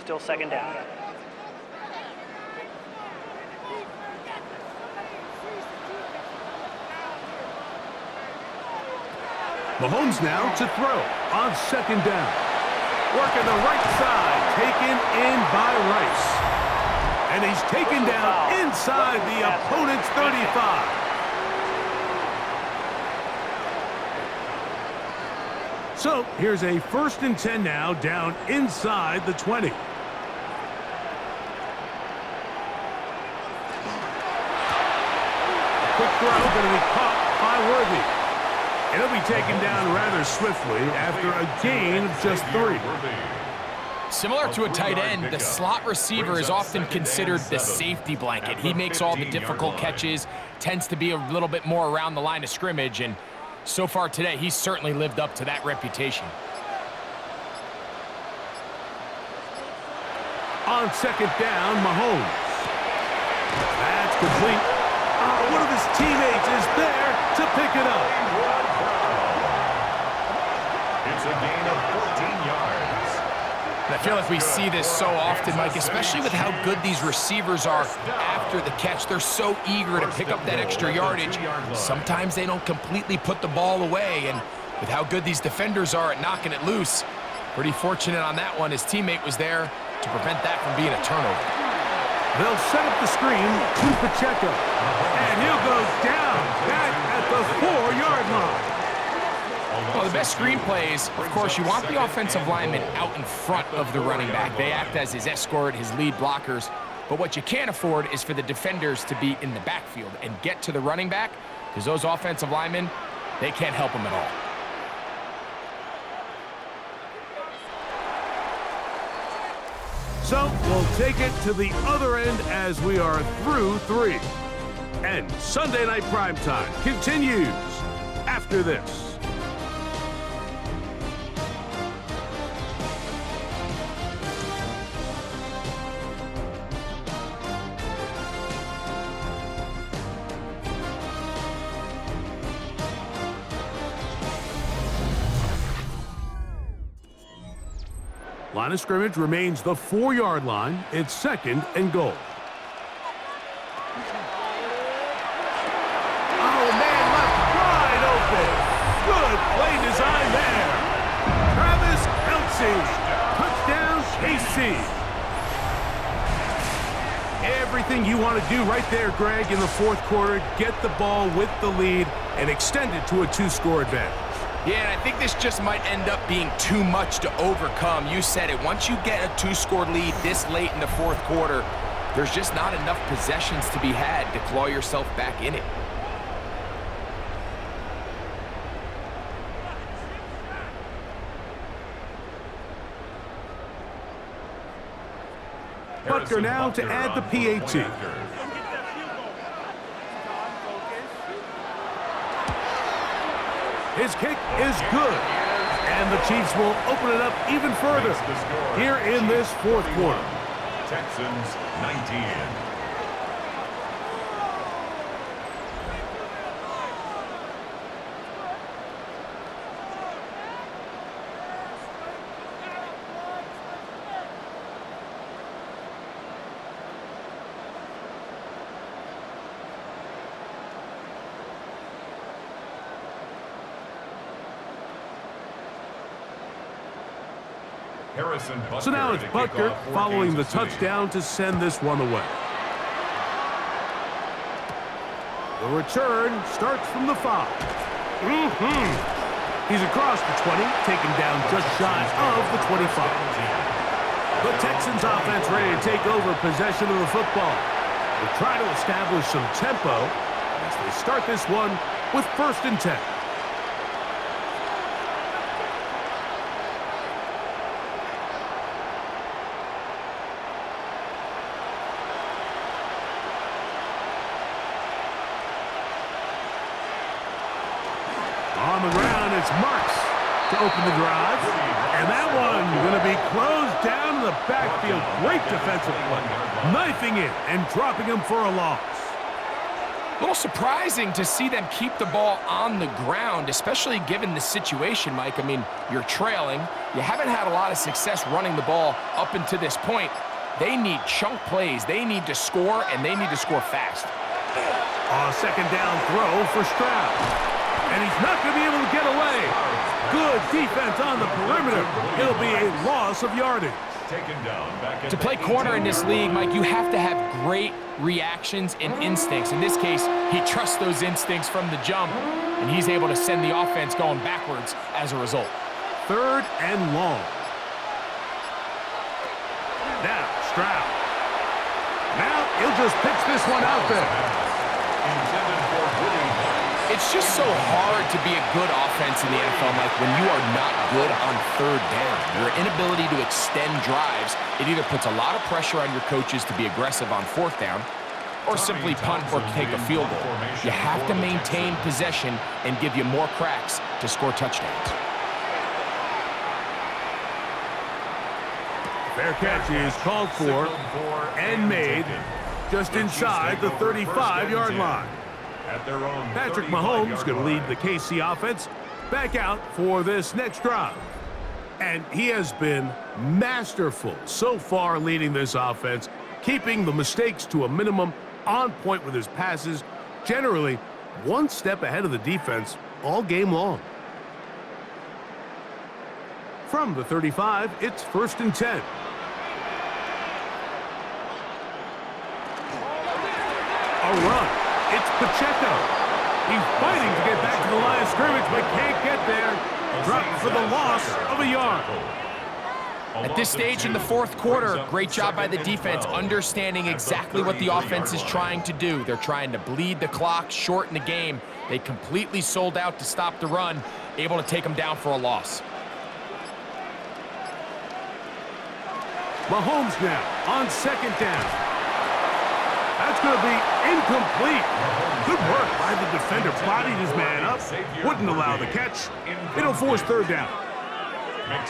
Still 2nd down. Mahomes now to throw on 2nd down. Working the right side, taken in by Rice. And he's taken down inside the opponent's 35. So here's a 1st and 10 now, down inside the 20. Quick throw going to be caught by Worthy. And he'll be taken down rather swiftly after a gain of just 3. Similar to a tight end, the slot receiver is often considered the safety blanket. He makes all the difficult catches, tends to be a little bit more around the line of scrimmage, and so far today, he's certainly lived up to that reputation. On second down, Mahomes. That's complete. One of his teammates is there to pick it up. It's a gain of 14 yards. I feel like we see this so often, Mike, especially with how good these receivers are after the catch. They're so eager to pick up that extra yardage. Sometimes they don't completely put the ball away, and with how good these defenders are at knocking it loose, pretty fortunate on that one. His teammate was there to prevent that from being a turnover. They'll set up the screen to Pacheco, and he'll go down back at the 4-yard line. Well, the best screen plays, of course, you want the offensive lineman out in front of the running back. They act as his escort, his lead blockers. But what you can't afford is for the defenders to be in the backfield and get to the running back, because those offensive linemen, they can't help him at all. So we'll take it to the other end as we are through 3. And Sunday Night Primetime continues after this. Line of scrimmage remains the 4-yard line. It's 2nd and goal. Oh, man, left wide open. Good play design there. Travis Kelce. Touchdown, KC. Everything you want to do right there, Greg, in the 4th quarter. Get the ball with the lead and extend it to a 2-score advantage. Yeah, and I think this just might end up being too much to overcome. You said it. Once you get a 2-score lead this late in the 4th quarter, there's just not enough possessions to be had to claw yourself back in it. Butker now to add the PAT. His kick is good, and the Chiefs will open it up even further here in this 4th quarter. Texans 19. So now it's Butker following the touchdown to send this one away. The return starts from the 5. He's across the 20, taken down just shy of the 25. The Texans offense ready to take over possession of the football. They try to establish some tempo as they start this one with 1st and 10. On the ground, it's Marks to open the drive. And that one going to be closed down in the backfield. Great defensive play. Knifing it and dropping him for a loss. A little surprising to see them keep the ball on the ground, especially given the situation, Mike. I mean, you're trailing. You haven't had a lot of success running the ball up until this point. They need chunk plays. They need to score, and they need to score fast. Second down throw for Stroud. And he's not going to be able to get away. Good defense on the perimeter. It'll be a loss of yardage. To play corner in this league, Mike, you have to have great reactions and instincts. In this case, he trusts those instincts from the jump, and he's able to send the offense going backwards as a result. 3rd and long. Now, Stroud. Now, he'll just pitch this one out there. It's just so hard to be a good offense in the NFL, Mike, when you are not good on 3rd down. Your inability to extend drives, it either puts a lot of pressure on your coaches to be aggressive on 4th down or simply punt or take a field goal. You have to maintain possession and give you more cracks to score touchdowns. Fair catch is called for and made just inside the 35-yard line. Patrick Mahomes going to lead the KC offense back out for this next drive. And he has been masterful so far leading this offense, keeping the mistakes to a minimum, on point with his passes, generally one step ahead of the defense all game long. From the 35, it's 1st and 10. A run. It's Pacheco. He's fighting to get back to the line of scrimmage, but can't get there. Dropped for the loss of a yard. At this stage in the fourth quarter, great job by the defense, understanding exactly what the offense is trying to do. They're trying to bleed the clock, shorten the game. They completely sold out to stop the run, able to take them down for a loss. Mahomes now on 2nd down. That's going to be incomplete. Good work by the defender. Bodied his man up. Wouldn't allow the catch. It'll force 3rd down.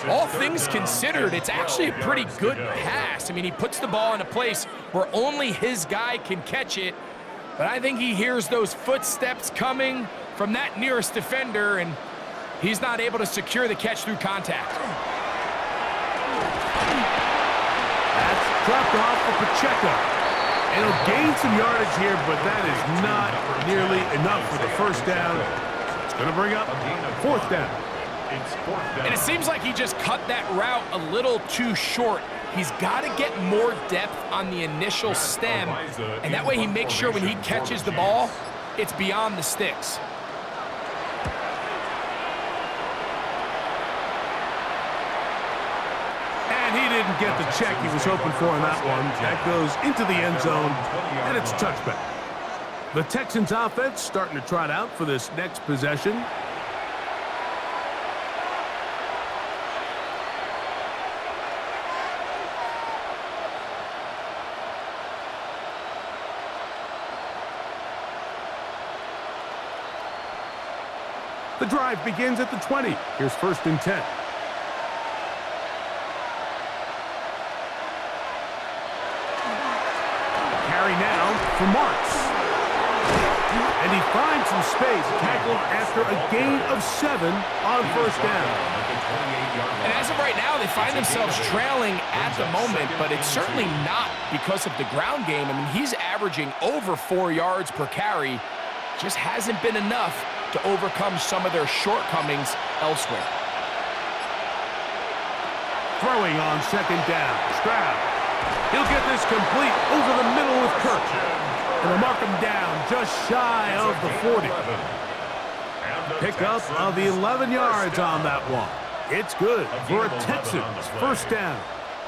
All things considered, it's actually a pretty good pass. I mean, he puts the ball in a place where only his guy can catch it. But I think he hears those footsteps coming from that nearest defender, and he's not able to secure the catch through contact. That's dropped off for Pacheco. And he'll gain some yardage here, but that is not nearly enough for the 1st down. It's going to bring up 4th down. And it seems like he just cut that route a little too short. He's got to get more depth on the initial stem, and that way he makes sure when he catches the ball, it's beyond the sticks. And he didn't get the check he was hoping for on that one. That goes into the end zone, and it's touchback. The Texans offense starting to trot out for this next possession. The drive begins at the 20. Here's 1st and 10. Carry now for Marks. And he finds some space, tackled after a gain of 7 on 1st down. And as of right now, they find themselves trailing at the moment, but it's certainly not because of the ground game. I mean, he's averaging over 4 yards per carry. Just hasn't been enough to overcome some of their shortcomings elsewhere. Throwing on 2nd down. Stroud. He'll get this complete over the middle with Kirk. And they'll mark him down just shy of the 40. Pickup of 11 yards on that one. It's good for a Texans 1st down.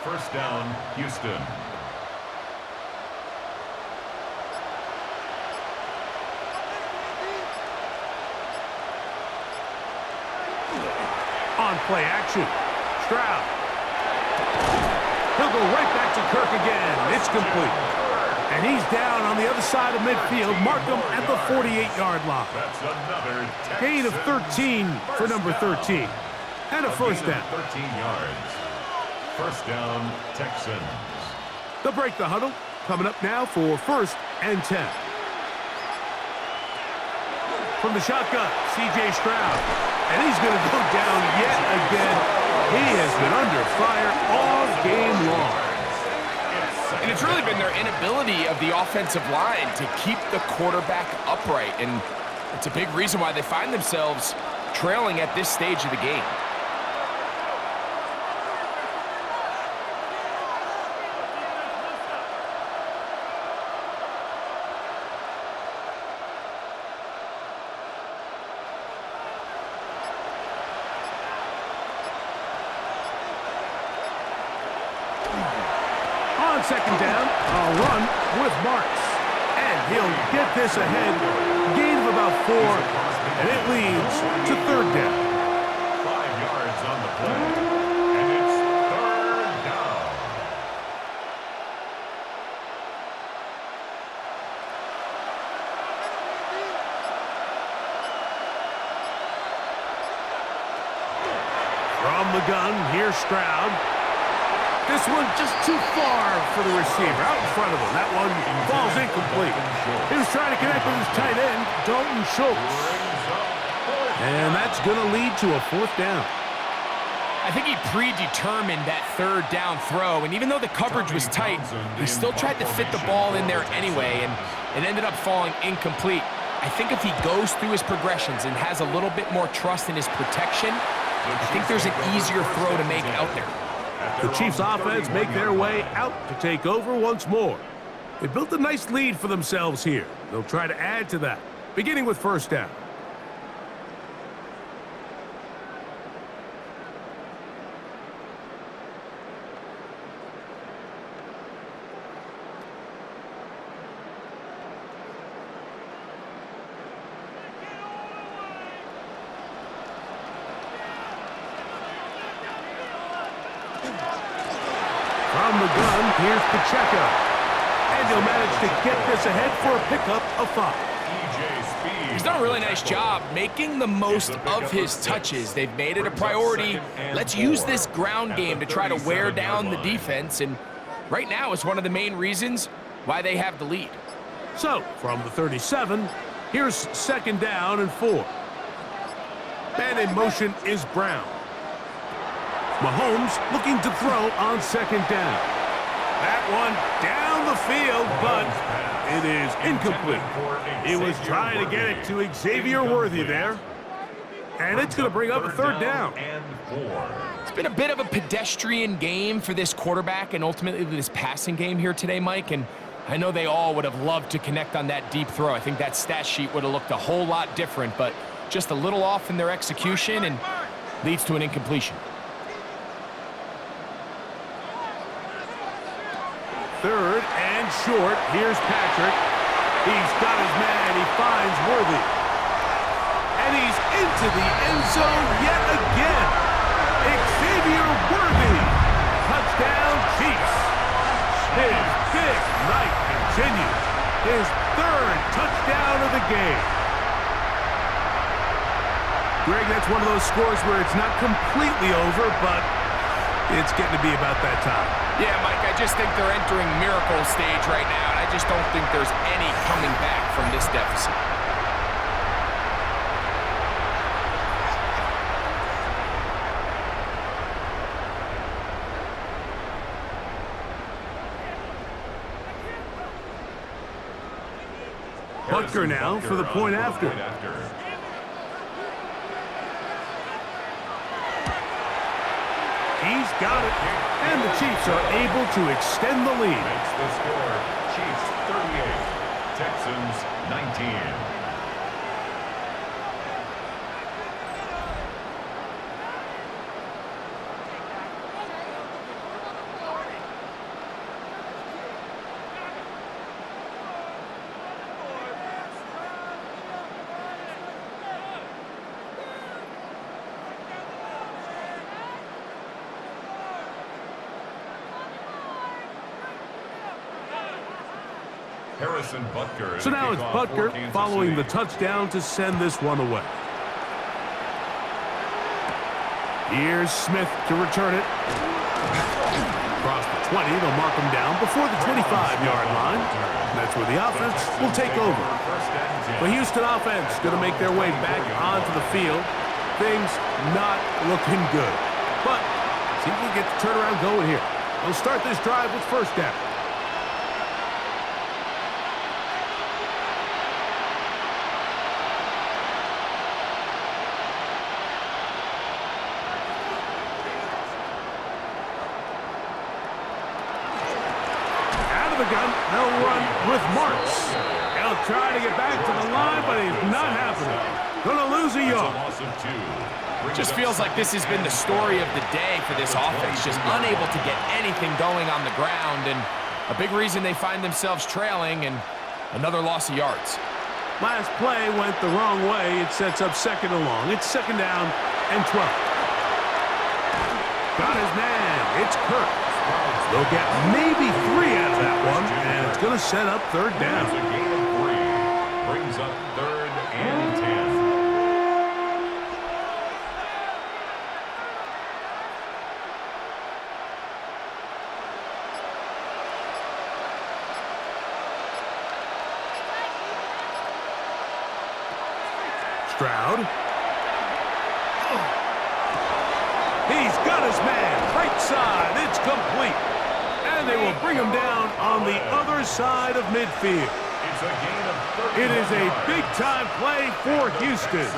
1st down, Houston. On play action. Stroud. He'll go right back to Kirk again. It's complete. And he's down on the other side of midfield. Mark him at the 48-yard line. That's another Gain of 13 for number 13. And a 1st down. 13 yards. 1st down, Texans. They'll break the huddle. Coming up now for 1st and 10. From the shotgun, C.J. Stroud. And he's going to go down yet again. He has been under fire all game long. And it's really been their inability of the offensive line to keep the quarterback upright. And it's a big reason why they find themselves trailing at this stage of the game. On 2nd down, a run with Marks. And he'll get this ahead. Gain of about 4, and it leads to 3rd down. 5 yards on the play, and it's 3rd down. From the gun, here's Stroud. This one just too far for the receiver, out in front of him. That one falls incomplete. He was trying to connect with his tight end, Dalton Schultz. And that's going to lead to a 4th down. I think he predetermined that 3rd down throw, and even though the coverage was tight, he still tried to fit the ball in there anyway, and it ended up falling incomplete. I think if he goes through his progressions and has a little bit more trust in his protection, I think there's an easier throw to make out there. The Chiefs offense make their way out to take over once more. They built a nice lead for themselves here. They'll try to add to that, beginning with 1st down. From the gun, here's Pacheco. And he'll manage to get this ahead for a pickup of 5. He's done a really nice job making the most of his touches. They've made it a priority. Let's use this ground game to try to wear down the defense, and right now it's one of the main reasons why they have the lead. So, from the 37, here's 2nd down and 4. Man in motion is Brown. Mahomes looking to throw on 2nd down. That one down the field, but it is incomplete. He was trying to get it to Xavier Worthy there. And it's going to bring up a 3rd down. It's been a bit of a pedestrian game for this quarterback and ultimately this passing game here today, Mike. And I know they all would have loved to connect on that deep throw. I think that stat sheet would have looked a whole lot different, but just a little off in their execution and leads to an incompletion. 3rd and short. Here's Patrick. He's got his man. He finds Worthy. And he's into the end zone yet again. Xavier Worthy. Touchdown, Chiefs. His big night continues. His 3rd touchdown of the game. Greg, that's one of those scores where it's not completely over, but it's getting to be about that time. Yeah, Mike, I just think they're entering miracle stage right now, and I just don't think there's any coming back from this deficit. Butker now for the point after. He's got it, and the Chiefs are able to extend the lead. Makes the score Chiefs 38, Texans 19. So now it's Butker following the touchdown to send this one away. Here's Smith to return it. Across the 20, they'll mark him down before the 25-yard line. That's where the offense will take over. The Houston offense going to make their way back onto the field. Things not looking good. But see if we get the turnaround going here. They'll start this drive with 1st down. They'll run with Marks. They'll try to get back to the line, but he's not happening. Gonna lose a yard. Just feels like this has been the story of the day for this offense, just unable to get anything going on the ground, and a big reason they find themselves trailing, and another loss of yards. Last play went the wrong way. It sets up 2nd and long. It's 2nd down and 12. Got his man. It's Kirk. They'll get maybe 3 out of that one, and it's going to set up 3rd down. It's a gain of 3. Brings up 3rd and 10. Stroud. He's got his man. Right side. It's complete. And they will bring him down on the other side of midfield. It's a gain of 31 It is a yards. big-time play for Houston.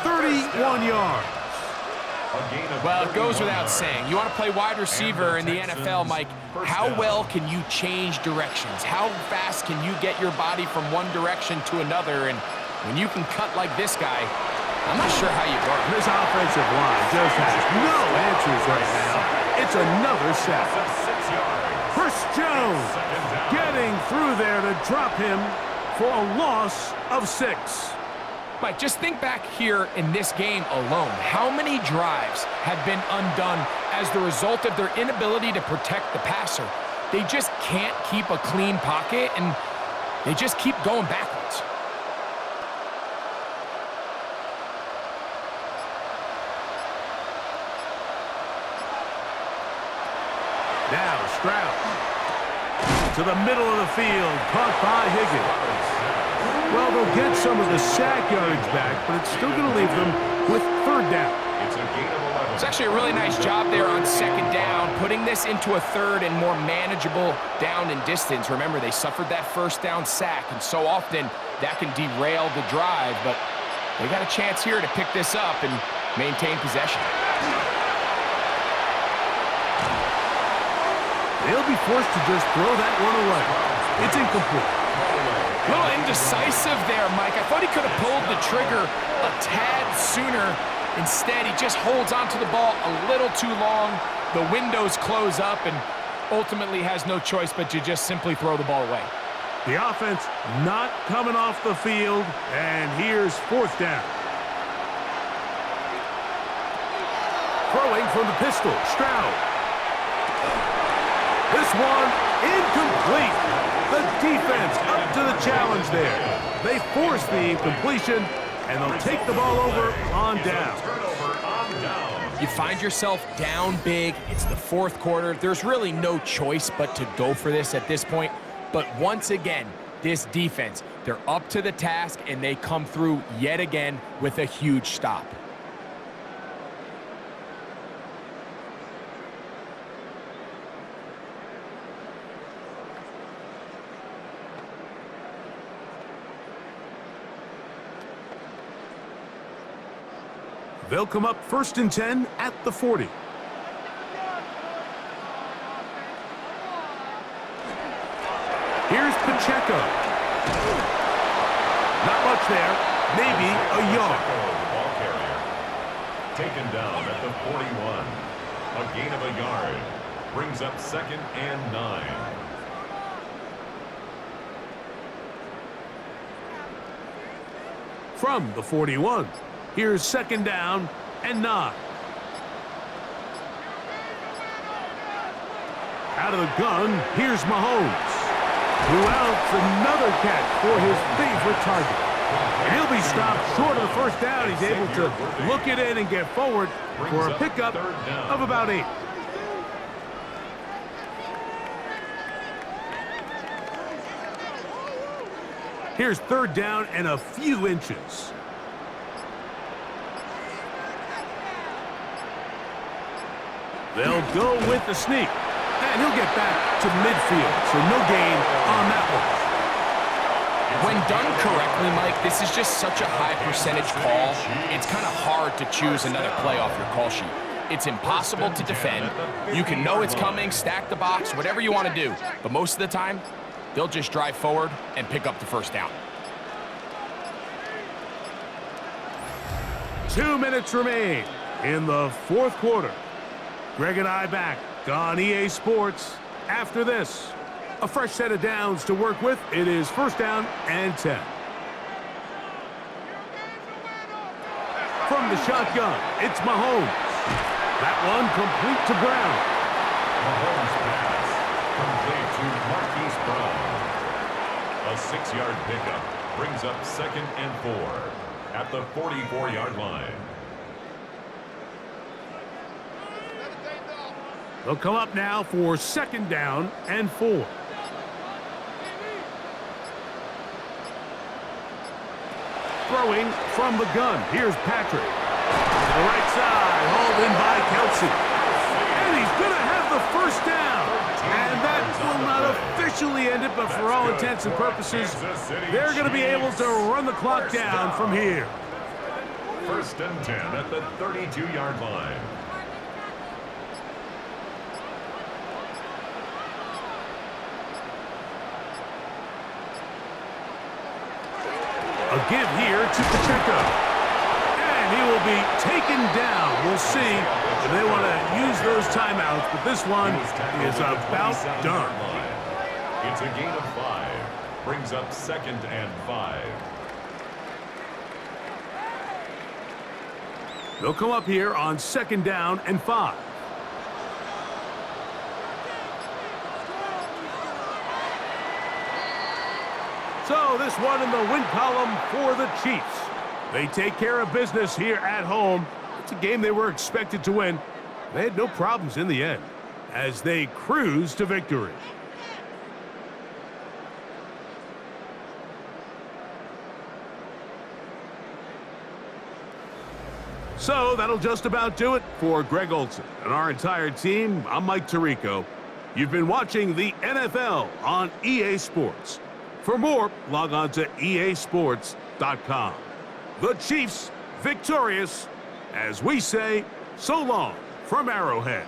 31 yards. Well, it goes without saying. You want to play wide receiver in the NFL, Mike, how well can you change directions? How fast can you get your body from one direction to another? And when you can cut like this guy, I'm not sure how you work. This offensive line just has no answers right now. It's another sack. Chris Jones getting through there to drop him for a loss of 6. Mike, just think back here in this game alone. How many drives have been undone as the result of their inability to protect the passer? They just can't keep a clean pocket, and they just keep going backwards. Now Stroud to the middle of the field, caught by Higgins. Well, they'll get some of the sack yardage back, but it's still going to leave them with 3rd down. It's a gain of 11. It's actually a really nice job there on 2nd down, putting this into a 3rd and more manageable down and distance. Remember, they suffered that 1st down sack, and so often that can derail the drive, but they got a chance here to pick this up and maintain possession. They'll be forced to just throw that one away. It's incomplete. A little indecisive there, Mike. I thought he could have pulled the trigger a tad sooner. Instead, he just holds onto the ball a little too long. The windows close up and ultimately has no choice but to just simply throw the ball away. The offense not coming off the field, and here's 4th down. Throwing from the pistol, Stroud. This one incomplete. The defense up to the challenge there. They force the incompletion, and they'll take the ball over on down. You find yourself down big. It's the 4th quarter. There's really no choice but to go for this at this point. But once again, this defense, they're up to the task, and they come through yet again with a huge stop. They'll come up 1st and 10 at the 40. Here's Pacheco. Not much there. Maybe a yard. The ball carrier. Taken down at the 41. A gain of a yard. Brings up 2nd and 9. From the 41. Here's 2nd down and 9. Out of the gun, here's Mahomes, who outs another catch for his favorite target. And he'll be stopped short of the 1st down. He's able to look it in and get forward for a pickup of about 8. Here's 3rd down and a few inches. They'll go with the sneak. And he'll get back to midfield, so no gain on that one. When done correctly, Mike, this is just such a high percentage call. It's kind of hard to choose another play off your call sheet. It's impossible to defend. You can know it's coming, stack the box, whatever you want to do. But most of the time, they'll just drive forward and pick up the 1st down. 2 minutes remain in the 4th quarter. Greg and I back on EA Sports after this. A fresh set of downs to work with. It is 1st down and 10. From the shotgun, it's Mahomes. That one complete to Brown. Mahomes pass. Complete to Marquise Brown. A 6-yard pickup brings up 2nd and 4 at the 44-yard line. They'll come up now for 2nd down and 4. Throwing from the gun. Here's Patrick. To the right side, hauled in by Kelsey. And he's going to have the first down. And that will not officially end it, but for all intents and purposes, they're going to be able to run the clock down from here. 1st and 10 at the 32-yard line. A give here to Pacheco. And he will be taken down. We'll see if they want to use those timeouts, but this one is about done. It's a gain of 5. Brings up 2nd and 5. They'll come up here on 2nd down and 5. So this one in the win column for the Chiefs. They take care of business here at home. It's a game they were expected to win. They had no problems in the end as they cruise to victory. So that'll just about do it for Greg Olsen and our entire team. I'm Mike Tirico. You've been watching the NFL on EA Sports. For more, log on to easports.com. The Chiefs victorious, as we say, so long from Arrowhead.